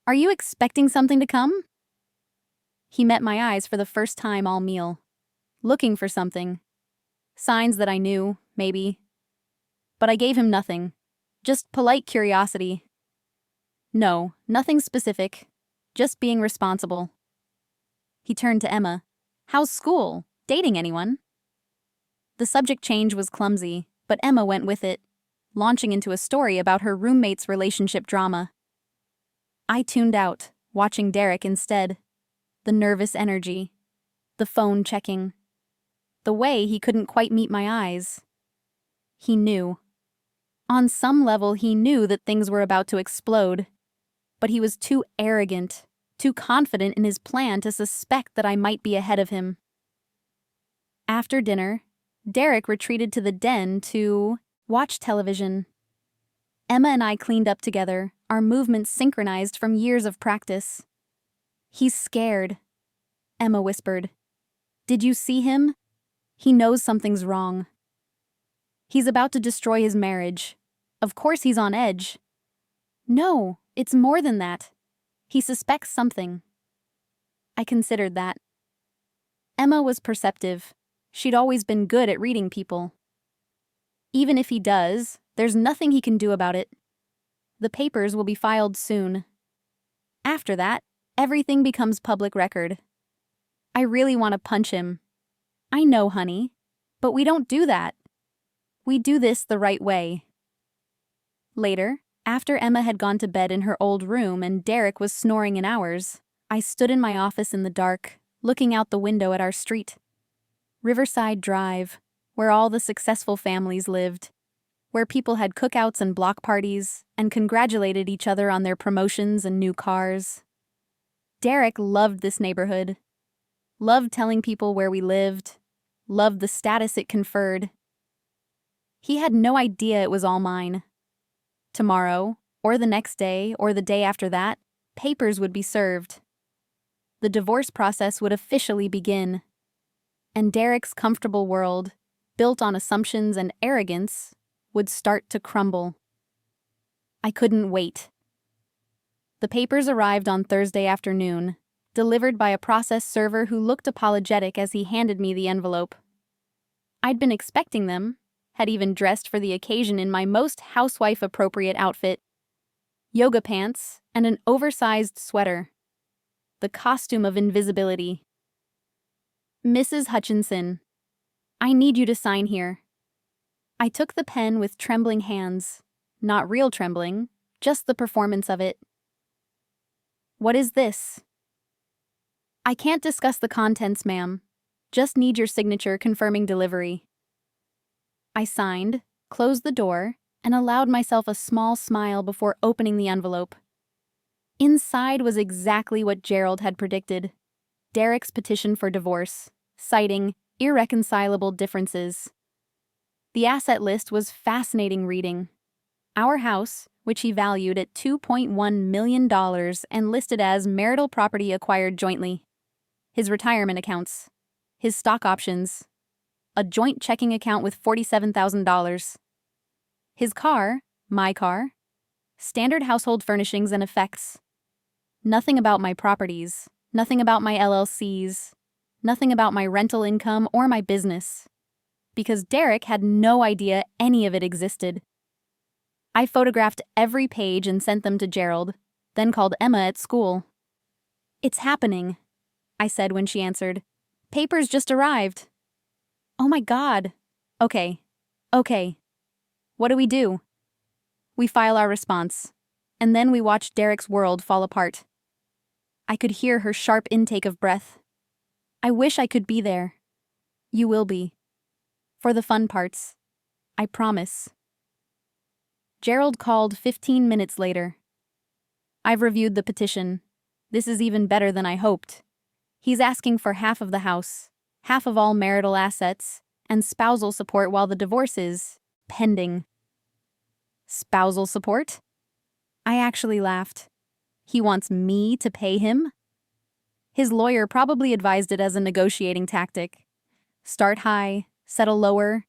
"Are you expecting something to come?" He met my eyes for the first time all meal. Looking for something. Signs that I knew, maybe. But I gave him nothing. Just polite curiosity. "No, nothing specific. Just being responsible." He turned to Emma. "How's school? Dating anyone?" The subject change was clumsy, but Emma went with it, launching into a story about her roommate's relationship drama. I tuned out, watching Derek instead. The nervous energy. The phone checking. The way he couldn't quite meet my eyes. He knew. On some level, he knew that things were about to explode. But he was too arrogant, too confident in his plan to suspect that I might be ahead of him. After dinner, Derek retreated to the den to watch television. Emma and I cleaned up together, our movements synchronized from years of practice. "He's scared," Emma whispered. "Did you see him? He knows something's wrong. He's about to destroy his marriage. Of course he's on edge." "No, it's more than that. He suspects something." I considered that. Emma was perceptive. She'd always been good at reading people. "Even if he does, there's nothing he can do about it. The papers will be filed soon. After that, everything becomes public record. I really want to punch him. I know, honey, but we don't do that. We do this the right way." Later, after Emma had gone to bed in her old room and Derek was snoring in ours, I stood in my office in the dark, looking out the window at our street. Riverside Drive, where all the successful families lived, where people had cookouts and block parties and congratulated each other on their promotions and new cars. Derek loved this neighborhood, loved telling people where we lived, loved the status it conferred. He had no idea it was all mine. Tomorrow, or the next day, or the day after that, papers would be served. The divorce process would officially begin. And Derek's comfortable world, built on assumptions and arrogance, would start to crumble. I couldn't wait. The papers arrived on Thursday afternoon, delivered by a process server who looked apologetic as he handed me the envelope. I'd been expecting them, had even dressed for the occasion in my most housewife-appropriate outfit, yoga pants, and an oversized sweater. The costume of invisibility. Mrs. Hutchinson, I need you to sign here. I took the pen with trembling hands. Not real trembling, just the performance of it. What is this? I can't discuss the contents, ma'am. Just need your signature confirming delivery. I signed, closed the door, and allowed myself a small smile before opening the envelope. Inside was exactly what Gerald had predicted. Derek's petition for divorce, citing irreconcilable differences. The asset list was fascinating reading. Our house, which he valued at $2.1 million and listed as marital property acquired jointly. His retirement accounts. His stock options. A joint checking account with $47,000. His car, my car. Standard household furnishings and effects. Nothing about my properties. Nothing about my LLCs. Nothing about my rental income or my business. Because Derek had no idea any of it existed. I photographed every page and sent them to Gerald, then called Emma at school. "It's happening," I said when she answered. "Papers just arrived." "Oh my God." Okay. What do we do?" We file our response, and then we watch Derek's world fall apart. I could hear her sharp intake of breath. "I wish I could be there." "You will be. For the fun parts. I promise." Gerald called 15 minutes later. "I've reviewed the petition. This is even better than I hoped. He's asking for half of the house, half of all marital assets, and spousal support while the divorce is pending." Spousal support? I actually laughed. He wants me to pay him? His lawyer probably advised it as a negotiating tactic. Start high, settle lower.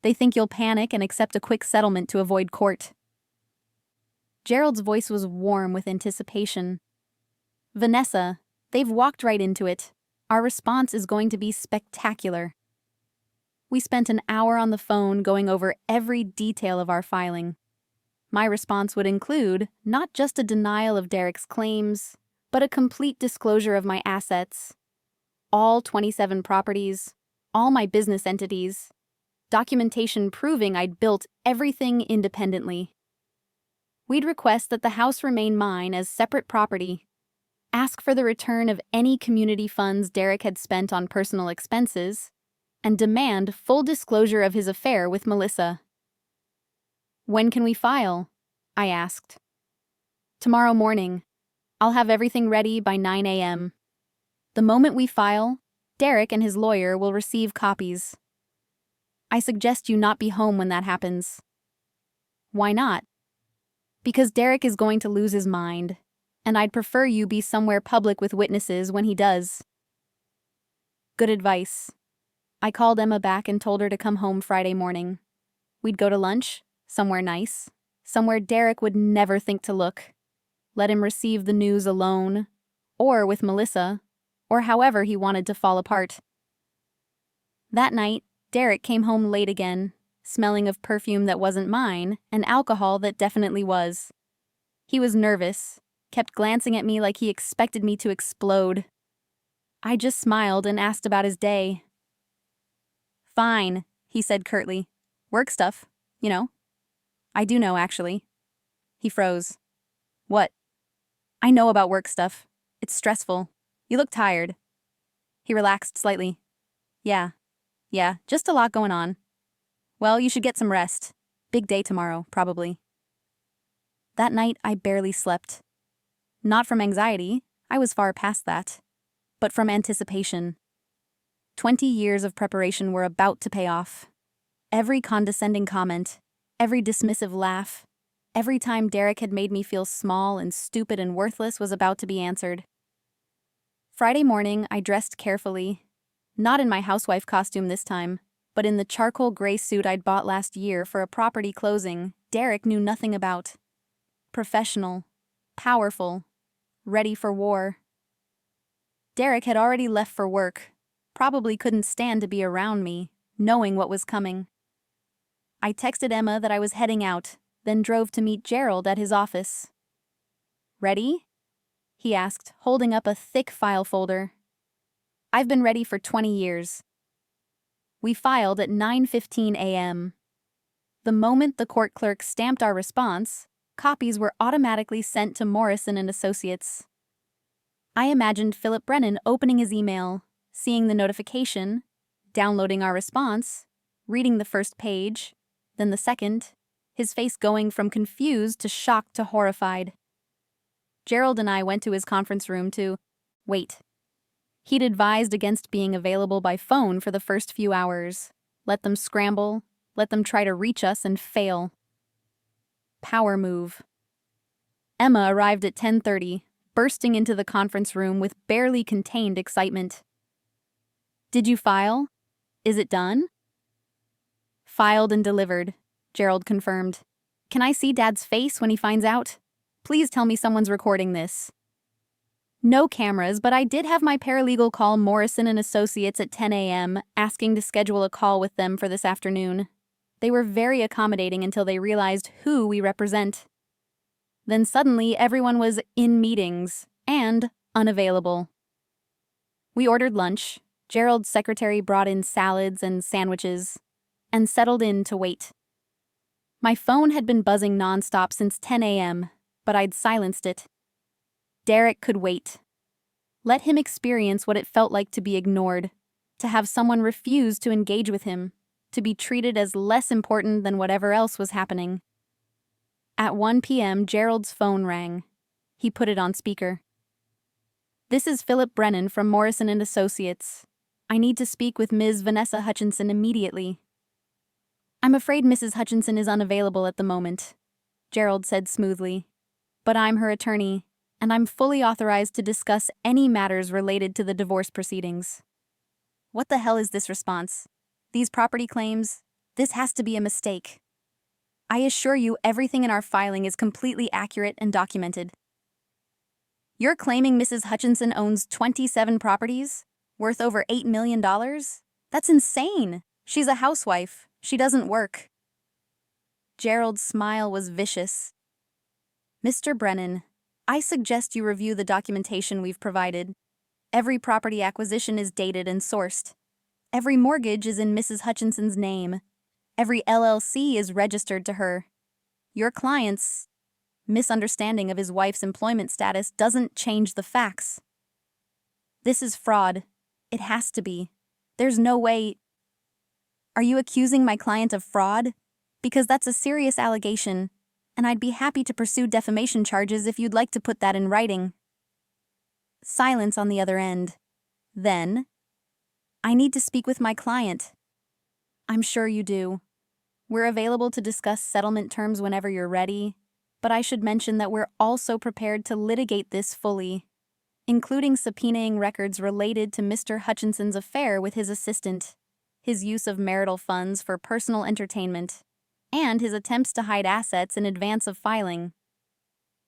They think you'll panic and accept a quick settlement to avoid court. Gerald's voice was warm with anticipation. "Vanessa, they've walked right into it. Our response is going to be spectacular." We spent an hour on the phone going over every detail of our filing. My response would include not just a denial of Derek's claims, but a complete disclosure of my assets. All 27 properties, all my business entities, documentation proving I'd built everything independently. We'd request that the house remain mine as separate property, ask for the return of any community funds Derek had spent on personal expenses, and demand full disclosure of his affair with Melissa. "When can we file?" I asked. "Tomorrow morning. I'll have everything ready by 9 a.m. The moment we file, Derek and his lawyer will receive copies. I suggest you not be home when that happens." "Why not?" "Because Derek is going to lose his mind, and I'd prefer you be somewhere public with witnesses when he does." Good advice. I called Emma back and told her to come home Friday morning. We'd go to lunch, somewhere nice, somewhere Derek would never think to look. Let him receive the news alone, or with Melissa, or however he wanted to fall apart. That night, Derek came home late again, smelling of perfume that wasn't mine and alcohol that definitely was. He was nervous, kept glancing at me like he expected me to explode. I just smiled and asked about his day. "Fine," he said curtly. "Work stuff, you know." "I do know, actually." He froze. "What?" "I know about work stuff. It's stressful. You look tired." He relaxed slightly. Yeah, just a lot going on." "Well, you should get some rest. Big day tomorrow, probably." That night, I barely slept. Not from anxiety, I was far past that, but from anticipation. 20 years of preparation were about to pay off. Every condescending comment, every dismissive laugh, every time Derek had made me feel small and stupid and worthless was about to be answered. Friday morning, I dressed carefully, not in my housewife costume this time, but in the charcoal gray suit I'd bought last year for a property closing Derek knew nothing about. Professional, powerful, ready for war. Derek had already left for work, probably couldn't stand to be around me, knowing what was coming. I texted Emma that I was heading out, then drove to meet Gerald at his office. Ready? He asked, holding up a thick file folder. I've been ready for 20 years. We filed at 9:15 a.m. The moment the court clerk stamped our response, copies were automatically sent to Morrison and Associates. I imagined Philip Brennan opening his email, seeing the notification, downloading our response, reading the first page, then the second, his face going from confused to shocked to horrified. Gerald and I went to his conference room to wait. He'd advised against being available by phone for the first few hours. Let them scramble, let them try to reach us and fail. Power move. Emma arrived at 10:30, bursting into the conference room with barely contained excitement. Did you file? Is it done? Filed and delivered, Gerald confirmed. Can I see Dad's face when he finds out? Please tell me someone's recording this. No cameras, but I did have my paralegal call Morrison and Associates at 10 a.m., asking to schedule a call with them for this afternoon. They were very accommodating until they realized who we represent. Then suddenly everyone was in meetings and unavailable. We ordered lunch. Gerald's secretary brought in salads and sandwiches and settled in to wait. My phone had been buzzing nonstop since 10 a.m., but I'd silenced it. Derek could wait. Let him experience what it felt like to be ignored, to have someone refuse to engage with him, to be treated as less important than whatever else was happening. At 1 p.m., Gerald's phone rang. He put it on speaker. This is Philip Brennan from Morrison and Associates. I need to speak with Ms. Vanessa Hutchinson immediately. I'm afraid Mrs. Hutchinson is unavailable at the moment, Gerald said smoothly. But I'm her attorney, and I'm fully authorized to discuss any matters related to the divorce proceedings. What the hell is this response? These property claims? This has to be a mistake. I assure you everything in our filing is completely accurate and documented. You're claiming Mrs. Hutchinson owns 27 properties, worth over $8 million? That's insane! She's a housewife. She doesn't work. Gerald's smile was vicious. Mr. Brennan, I suggest you review the documentation we've provided. Every property acquisition is dated and sourced. Every mortgage is in Mrs. Hutchinson's name. Every LLC is registered to her. Your client's misunderstanding of his wife's employment status doesn't change the facts. This is fraud. It has to be. There's no way. Are you accusing my client of fraud? Because that's a serious allegation, and I'd be happy to pursue defamation charges if you'd like to put that in writing. Silence on the other end. Then, I need to speak with my client. I'm sure you do. We're available to discuss settlement terms whenever you're ready, but I should mention that we're also prepared to litigate this fully, including subpoenaing records related to Mr. Hutchinson's affair with his assistant, his use of marital funds for personal entertainment, and his attempts to hide assets in advance of filing.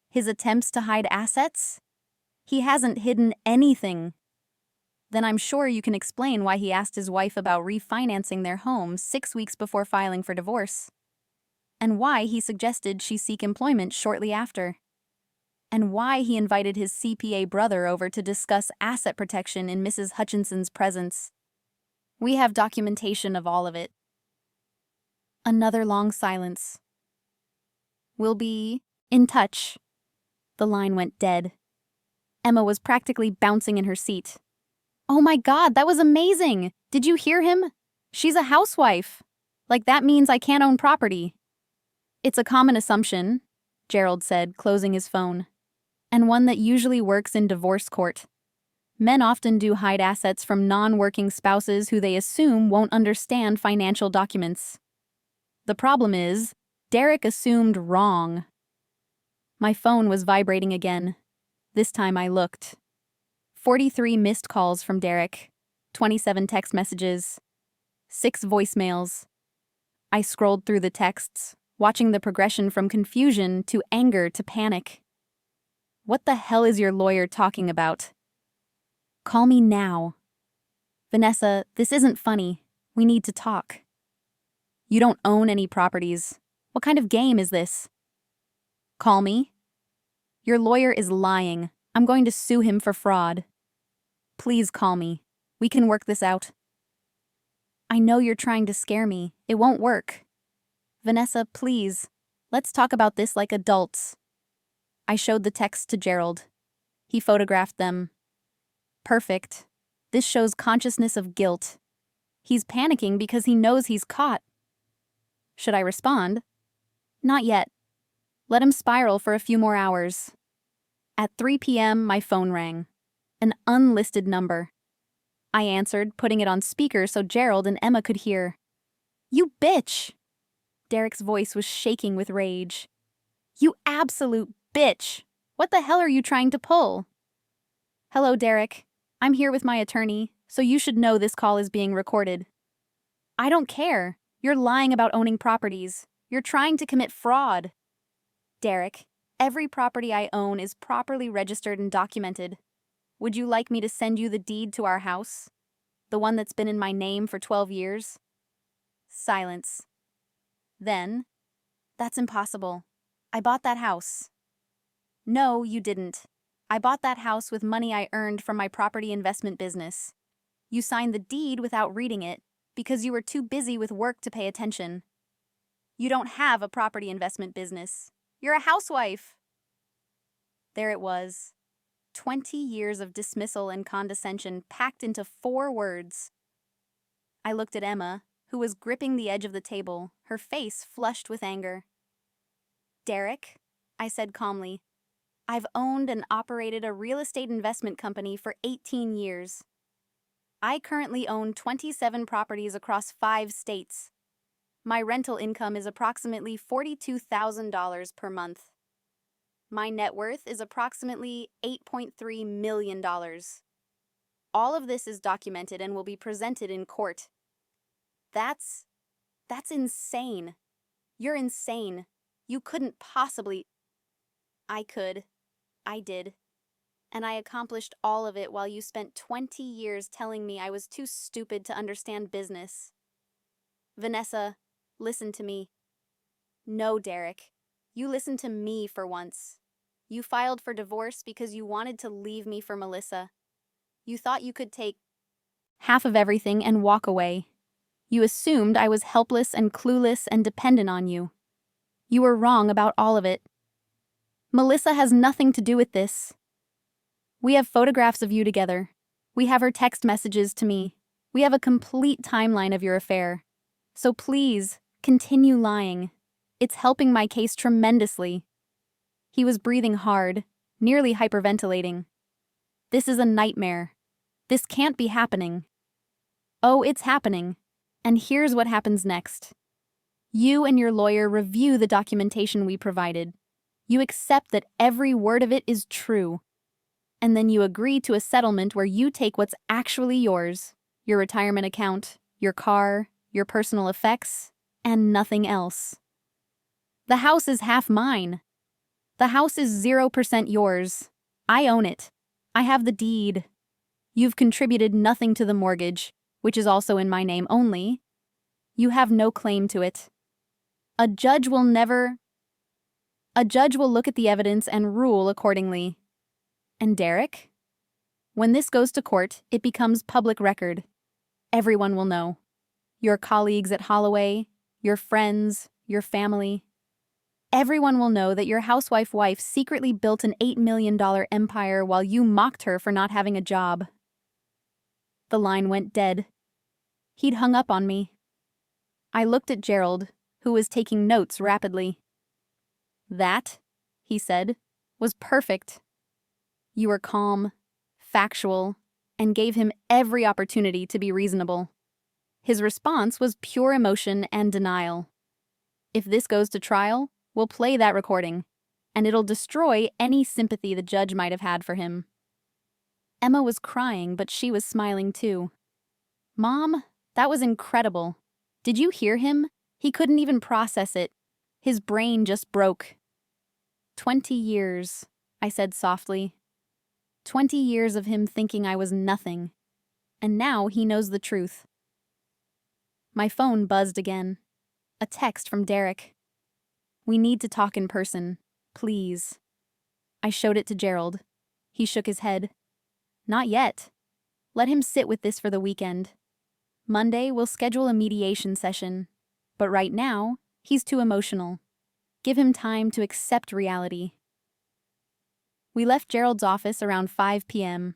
His attempts to hide assets? He hasn't hidden anything. Then I'm sure you can explain why he asked his wife about refinancing their home 6 weeks before filing for divorce, and why he suggested she seek employment shortly after, and why he invited his CPA brother over to discuss asset protection in Mrs. Hutchinson's presence. We have documentation of all of it. Another long silence. We'll be in touch. The line went dead. Emma was practically bouncing in her seat. Oh my God, that was amazing! Did you hear him? She's a housewife. Like that means I can't own property. It's a common assumption, Gerald said, closing his phone, and one that usually works in divorce court. Men often do hide assets from non-working spouses who they assume won't understand financial documents. The problem is, Derek assumed wrong. My phone was vibrating again. This time I looked. 43 missed calls from Derek, 27 text messages, 6 voicemails. I scrolled through the texts, watching the progression from confusion to anger to panic. What the hell is your lawyer talking about? Call me now. Vanessa, this isn't funny. We need to talk. You don't own any properties. What kind of game is this? Call me? Your lawyer is lying. I'm going to sue him for fraud. Please call me. We can work this out. I know you're trying to scare me. It won't work. Vanessa, please. Let's talk about this like adults. I showed the texts to Gerald. He photographed them. Perfect. This shows consciousness of guilt. He's panicking because he knows he's caught. Should I respond? Not yet. Let him spiral for a few more hours. At 3 p.m., my phone rang. An unlisted number. I answered, putting it on speaker so Gerald and Emma could hear. You bitch! Derek's voice was shaking with rage. You absolute bitch! What the hell are you trying to pull? Hello, Derek. I'm here with my attorney, so you should know this call is being recorded. I don't care. You're lying about owning properties. You're trying to commit fraud. Derek, every property I own is properly registered and documented. Would you like me to send you the deed to our house? The one that's been in my name for 12 years? Silence. Then, that's impossible. I bought that house. No, you didn't. I bought that house with money I earned from my property investment business. You signed the deed without reading it because you were too busy with work to pay attention. You don't have a property investment business. You're a housewife. There it was. 20 years of dismissal and condescension packed into 4 words. I looked at Emma, who was gripping the edge of the table, her face flushed with anger. Derek, I said calmly, I've owned and operated a real estate investment company for 18 years. I currently own 27 properties across 5 states. My rental income is approximately $42,000 per month. My net worth is approximately $8.3 million. All of this is documented and will be presented in court. That's insane. You're insane. You couldn't possibly. I could. I did. And I accomplished all of it while you spent 20 years telling me I was too stupid to understand business. Vanessa, listen to me. No, Derek. You listen to me for once. You filed for divorce because you wanted to leave me for Melissa. You thought you could take half of everything and walk away. You assumed I was helpless and clueless and dependent on you. You were wrong about all of it. Melissa has nothing to do with this. We have photographs of you together. We have her text messages to me. We have a complete timeline of your affair. So please, continue lying. It's helping my case tremendously. He was breathing hard, nearly hyperventilating. This is a nightmare. This can't be happening. Oh, it's happening. And here's what happens next. You and your lawyer review the documentation we provided. You accept that every word of it is true. And then you agree to a settlement where you take what's actually yours, your retirement account, your car, your personal effects, and nothing else. The house is half mine. The house is 0% yours. I own it. I have the deed. You've contributed nothing to the mortgage, which is also in my name only. You have no claim to it. A judge will look at the evidence and rule accordingly. And Derek? When this goes to court, it becomes public record. Everyone will know. Your colleagues at Holloway, your friends, your family. Everyone will know that your housewife wife secretly built an $8 million empire while you mocked her for not having a job. The line went dead. He'd hung up on me. I looked at Gerald, who was taking notes rapidly. That, he said, was perfect. You were calm, factual, and gave him every opportunity to be reasonable. His response was pure emotion and denial. If this goes to trial, we'll play that recording, and it'll destroy any sympathy the judge might have had for him. Emma was crying, but she was smiling too. Mom, that was incredible. Did you hear him? He couldn't even process it. His brain just broke. 20 years, I said softly. 20 years of him thinking I was nothing. And now he knows the truth. My phone buzzed again. A text from Derek. We need to talk in person, please. I showed it to Gerald. He shook his head. Not yet. Let him sit with this for the weekend. Monday, we'll schedule a mediation session. But right now, he's too emotional. Give him time to accept reality. We left Gerald's office around 5 p.m.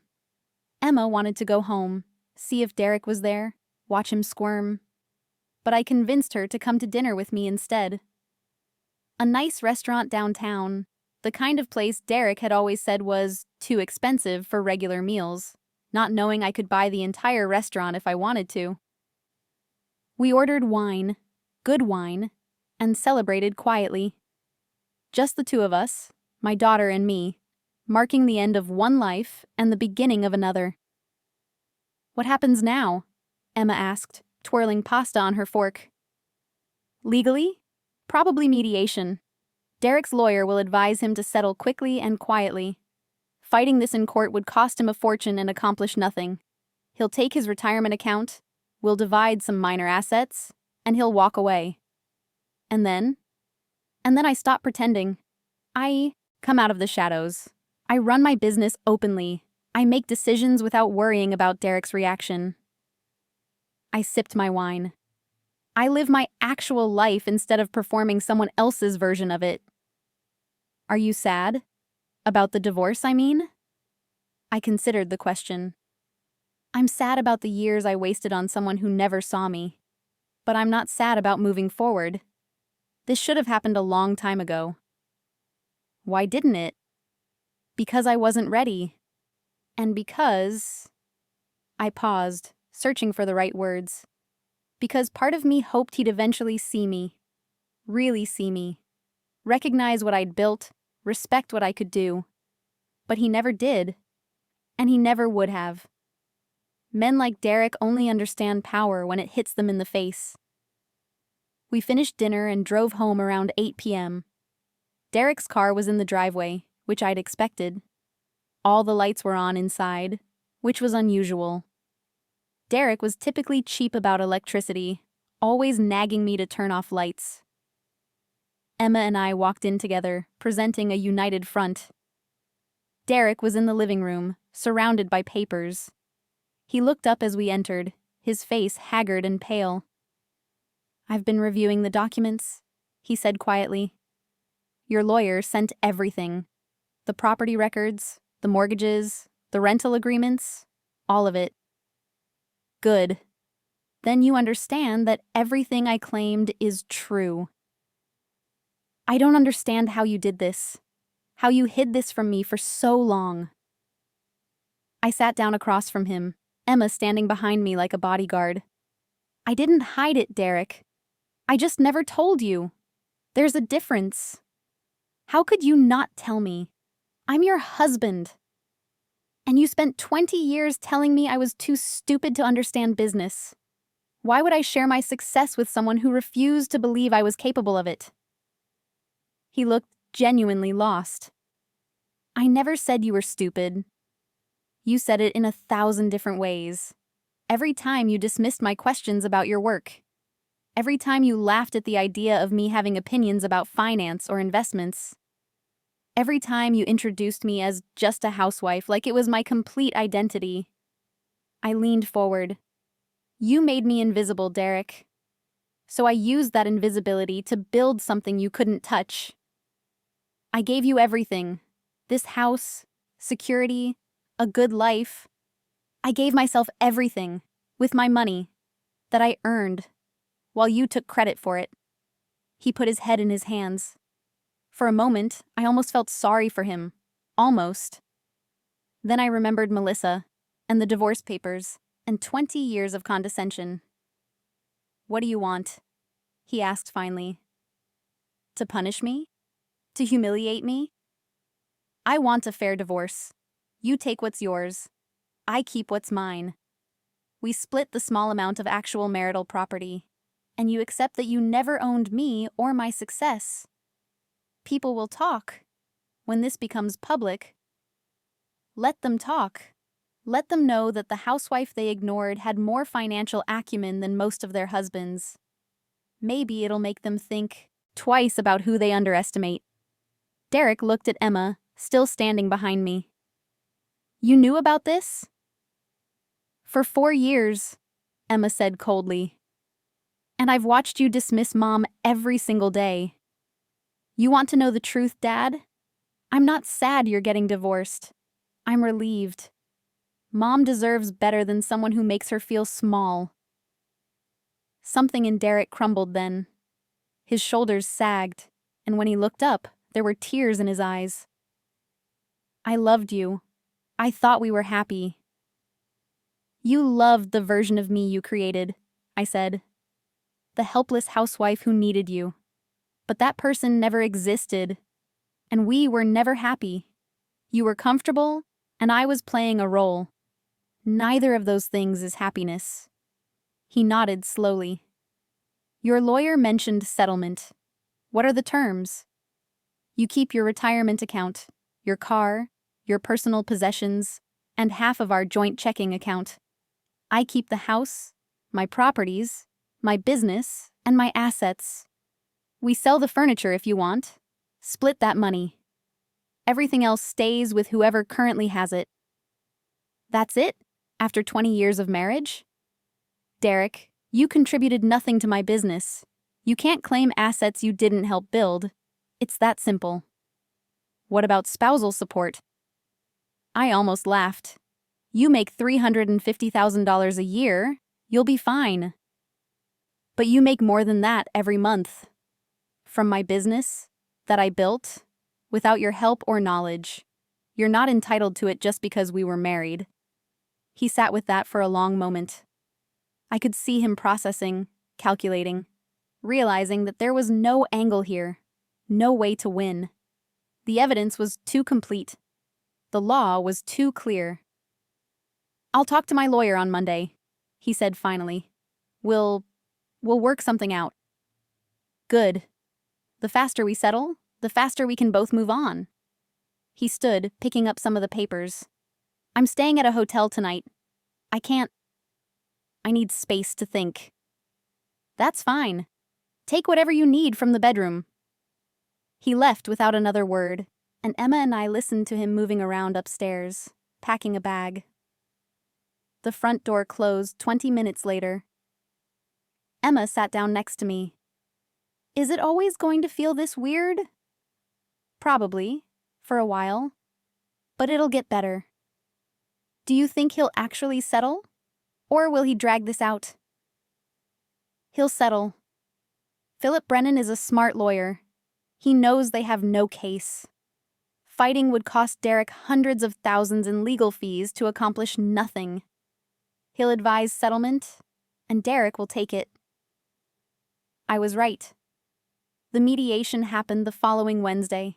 Emma wanted to go home, see if Derek was there, watch him squirm. But I convinced her to come to dinner with me instead. A nice restaurant downtown, the kind of place Derek had always said was too expensive for regular meals, not knowing I could buy the entire restaurant if I wanted to. We ordered wine, good wine, and celebrated quietly. Just the two of us, my daughter and me, marking the end of one life and the beginning of another. What happens now? Emma asked, twirling pasta on her fork. Legally? Probably mediation. Derek's lawyer will advise him to settle quickly and quietly. Fighting this in court would cost him a fortune and accomplish nothing. He'll take his retirement account, we'll divide some minor assets, and he'll walk away. And then I stop pretending. I come out of the shadows. I run my business openly. I make decisions without worrying about Derek's reaction. I sipped my wine. I live my actual life instead of performing someone else's version of it. Are you sad? About the divorce, I mean? I considered the question. I'm sad about the years I wasted on someone who never saw me. But I'm not sad about moving forward. This should have happened a long time ago. Why didn't it? Because I wasn't ready. And because... I paused, searching for the right words. Because part of me hoped he'd eventually see me. Really see me. Recognize what I'd built, respect what I could do. But he never did. And he never would have. Men like Derek only understand power when it hits them in the face. We finished dinner and drove home around 8 p.m. Derek's car was in the driveway, which I'd expected. All the lights were on inside, which was unusual. Derek was typically cheap about electricity, always nagging me to turn off lights. Emma and I walked in together, presenting a united front. Derek was in the living room, surrounded by papers. He looked up as we entered, his face haggard and pale. I've been reviewing the documents, he said quietly. Your lawyer sent everything. The property records, the mortgages, the rental agreements, all of it. Good. Then you understand that everything I claimed is true. I don't understand how you did this, how you hid this from me for so long. I sat down across from him, Emma standing behind me like a bodyguard. I didn't hide it, Derek. I just never told you. There's a difference. How could you not tell me? I'm your husband. And you spent 20 years telling me I was too stupid to understand business. Why would I share my success with someone who refused to believe I was capable of it? He looked genuinely lost. I never said you were stupid. You said it in 1,000 different ways. Every time you dismissed my questions about your work. Every time you laughed at the idea of me having opinions about finance or investments. Every time you introduced me as just a housewife like it was my complete identity. I leaned forward. You made me invisible, Derek. So I used that invisibility to build something you couldn't touch. I gave you everything. This house, security, a good life. I gave myself everything, with my money, that I earned, while you took credit for it. He put his head in his hands. For a moment, I almost felt sorry for him. Almost. Then I remembered Melissa, and the divorce papers, and 20 years of condescension. What do you want? He asked finally. To punish me? To humiliate me? I want a fair divorce. You take what's yours. I keep what's mine. We split the small amount of actual marital property, and you accept that you never owned me or my success. People will talk. When this becomes public, let them talk. Let them know that the housewife they ignored had more financial acumen than most of their husbands. Maybe it'll make them think twice about who they underestimate. Derek looked at Emma, still standing behind me. You knew about this? For 4 years, Emma said coldly. And I've watched you dismiss Mom every single day. You want to know the truth, Dad? I'm not sad you're getting divorced. I'm relieved. Mom deserves better than someone who makes her feel small. Something in Derek crumbled then. His shoulders sagged, and when he looked up, there were tears in his eyes. I loved you. I thought we were happy. You loved the version of me you created, I said. The helpless housewife who needed you. But that person never existed, and we were never happy. You were comfortable, and I was playing a role. Neither of those things is happiness. He nodded slowly. Your lawyer mentioned settlement. What are the terms? You keep your retirement account, your car, your personal possessions, and half of our joint checking account. I keep the house, my properties, my business, and my assets. We sell the furniture if you want. Split that money. Everything else stays with whoever currently has it. That's it? After 20 years of marriage? Derek, you contributed nothing to my business. You can't claim assets you didn't help build. It's that simple. What about spousal support? I almost laughed. You make $350,000 a year. You'll be fine. But you make more than that every month. From my business, that I built, without your help or knowledge. You're not entitled to it just because we were married. He sat with that for a long moment. I could see him processing, calculating, realizing that there was no angle here, no way to win. The evidence was too complete. The law was too clear. I'll talk to my lawyer on Monday, he said finally. We'll work something out. Good. The faster we settle, the faster we can both move on. He stood, picking up some of the papers. I'm staying at a hotel tonight. I need space to think. That's fine. Take whatever you need from the bedroom. He left without another word, and Emma and I listened to him moving around upstairs, packing a bag. The front door closed 20 minutes later. Emma sat down next to me. Is it always going to feel this weird? Probably, for a while. But it'll get better. Do you think he'll actually settle? Or will he drag this out? He'll settle. Philip Brennan is a smart lawyer. He knows they have no case. Fighting would cost Derek hundreds of thousands in legal fees to accomplish nothing. He'll advise settlement, and Derek will take it. I was right. The mediation happened the following Wednesday.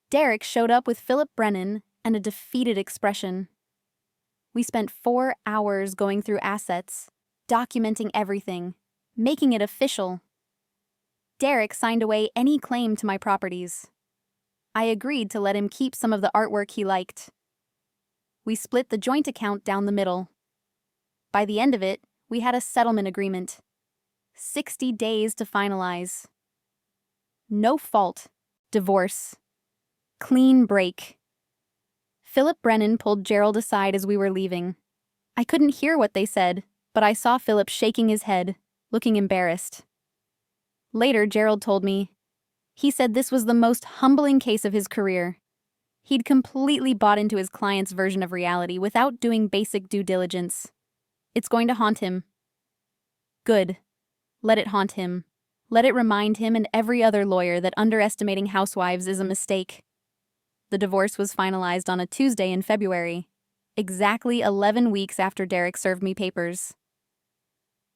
Derek showed up with Philip Brennan and a defeated expression. We spent 4 hours going through assets, documenting everything, making it official. Derek signed away any claim to my properties. I agreed to let him keep some of the artwork he liked. We split the joint account down the middle. By the end of it, we had a settlement agreement. 60 days to finalize. No fault. Divorce. Clean break. Philip Brennan pulled Gerald aside as we were leaving. I couldn't hear what they said, but I saw Philip shaking his head, looking embarrassed. Later, Gerald told me, he said this was the most humbling case of his career. He'd completely bought into his client's version of reality without doing basic due diligence. It's going to haunt him. Good. Let it haunt him. Let it remind him and every other lawyer that underestimating housewives is a mistake. The divorce was finalized on a Tuesday in February, exactly 11 weeks after Derek served me papers.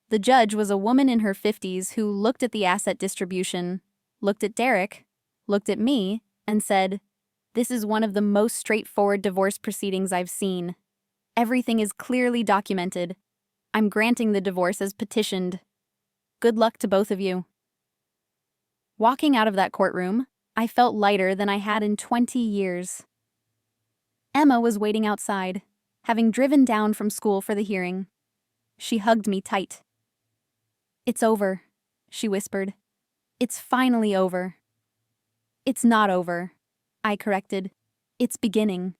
The judge was a woman in her 50s who looked at the asset distribution, looked at Derek, looked at me, and said, "This is one of the most straightforward divorce proceedings I've seen. Everything is clearly documented. I'm granting the divorce as petitioned. Good luck to both of you." Walking out of that courtroom, I felt lighter than I had in 20 years. Emma was waiting outside, having driven down from school for the hearing. She hugged me tight. "It's over," she whispered. "It's finally over." "It's not over," I corrected. It's beginning.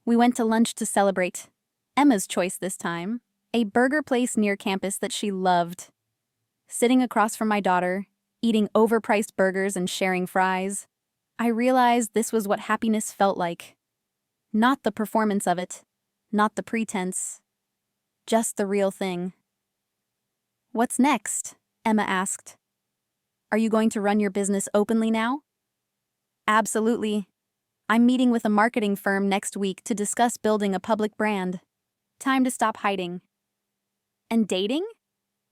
We went to lunch to celebrate. Emma's choice this time, a burger place near campus that she loved. Sitting across from my daughter, eating overpriced burgers and sharing fries, I realized this was what happiness felt like. Not the performance of it, not the pretense, just the real thing. "What's next?" Emma asked. "Are you going to run your business openly now?" "Absolutely. I'm meeting with a marketing firm next week to discuss building a public brand. Time to stop hiding." "And dating?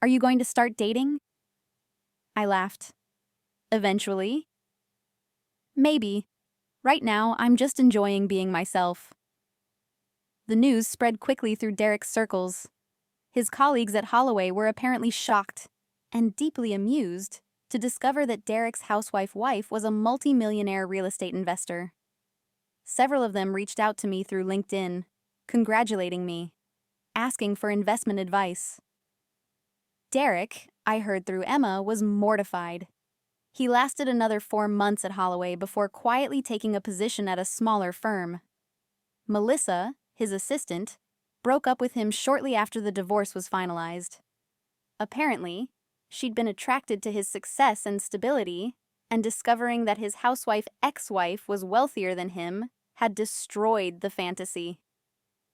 Are you going to start dating?" I laughed. "Eventually. Maybe. Right now, I'm just enjoying being myself." The news spread quickly through Derek's circles. His colleagues at Holloway were apparently shocked and deeply amused to discover that Derek's housewife wife was a multi-millionaire real estate investor. Several of them reached out to me through LinkedIn, congratulating me, asking for investment advice. Derek, I heard through Emma, was mortified. He lasted another 4 months at Holloway before quietly taking a position at a smaller firm. Melissa, his assistant, broke up with him shortly after the divorce was finalized. Apparently, she'd been attracted to his success and stability, and discovering that his housewife ex-wife was wealthier than him had destroyed the fantasy.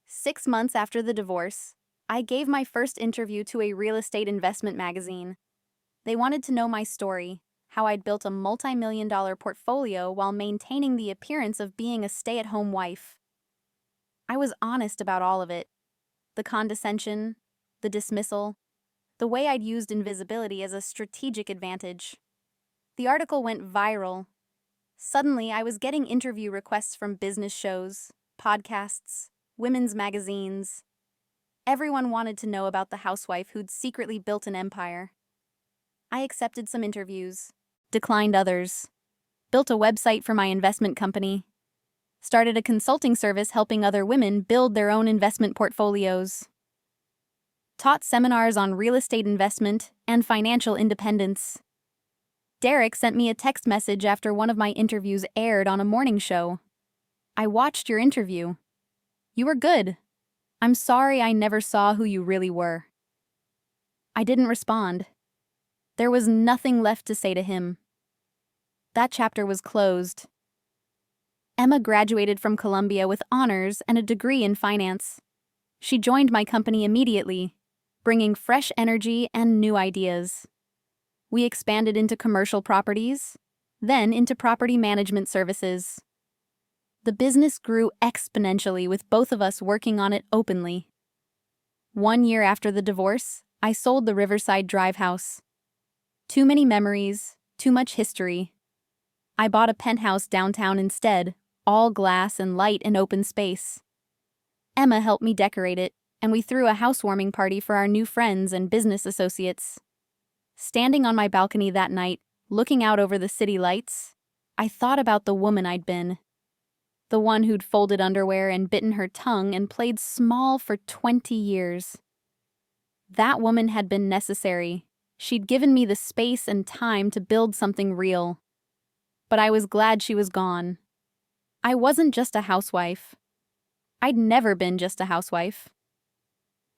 6 months after the divorce, I gave my first interview to a real estate investment magazine. They wanted to know my story, how I'd built a multi-million-dollar portfolio while maintaining the appearance of being a stay-at-home wife. I was honest about all of it. The condescension, the dismissal, the way I'd used invisibility as a strategic advantage. The article went viral. Suddenly, I was getting interview requests from business shows, podcasts, women's magazines. Everyone wanted to know about the housewife who'd secretly built an empire. I accepted some interviews, declined others, built a website for my investment company, started a consulting service helping other women build their own investment portfolios, taught seminars on real estate investment and financial independence. Derek sent me a text message after one of my interviews aired on a morning show. "I watched your interview. You were good. I'm sorry I never saw who you really were." I didn't respond. There was nothing left to say to him. That chapter was closed. Emma graduated from Columbia with honors and a degree in finance. She joined my company immediately, bringing fresh energy and new ideas. We expanded into commercial properties, then into property management services. The business grew exponentially with both of us working on it openly. 1 year after the divorce, I sold the Riverside Drive house. Too many memories, too much history. I bought a penthouse downtown instead, all glass and light and open space. Emma helped me decorate it, and we threw a housewarming party for our new friends and business associates. Standing on my balcony that night, looking out over the city lights, I thought about the woman I'd been. The one who'd folded underwear and bitten her tongue and played small for 20 years. That woman had been necessary. She'd given me the space and time to build something real. But I was glad she was gone. I wasn't just a housewife. I'd never been just a housewife.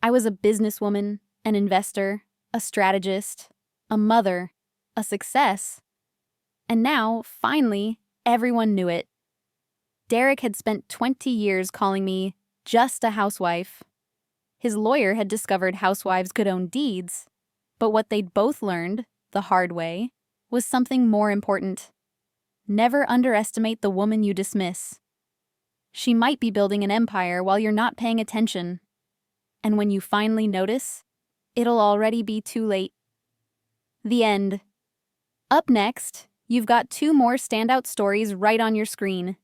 I was a businesswoman, an investor, a strategist, a mother, a success. And now, finally, everyone knew it. Derek had spent 20 years calling me just a housewife. His lawyer had discovered housewives could own deeds, but what they'd both learned, the hard way, was something more important. Never underestimate the woman you dismiss. She might be building an empire while you're not paying attention. And when you finally notice, it'll already be too late. The end. Up next, you've got 2 more standout stories right on your screen.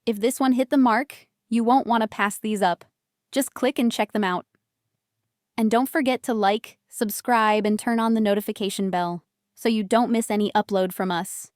If this one hit the mark, you won't want to pass these up. Just click and check them out. And don't forget to like, subscribe, and turn on the notification bell so you don't miss any upload from us.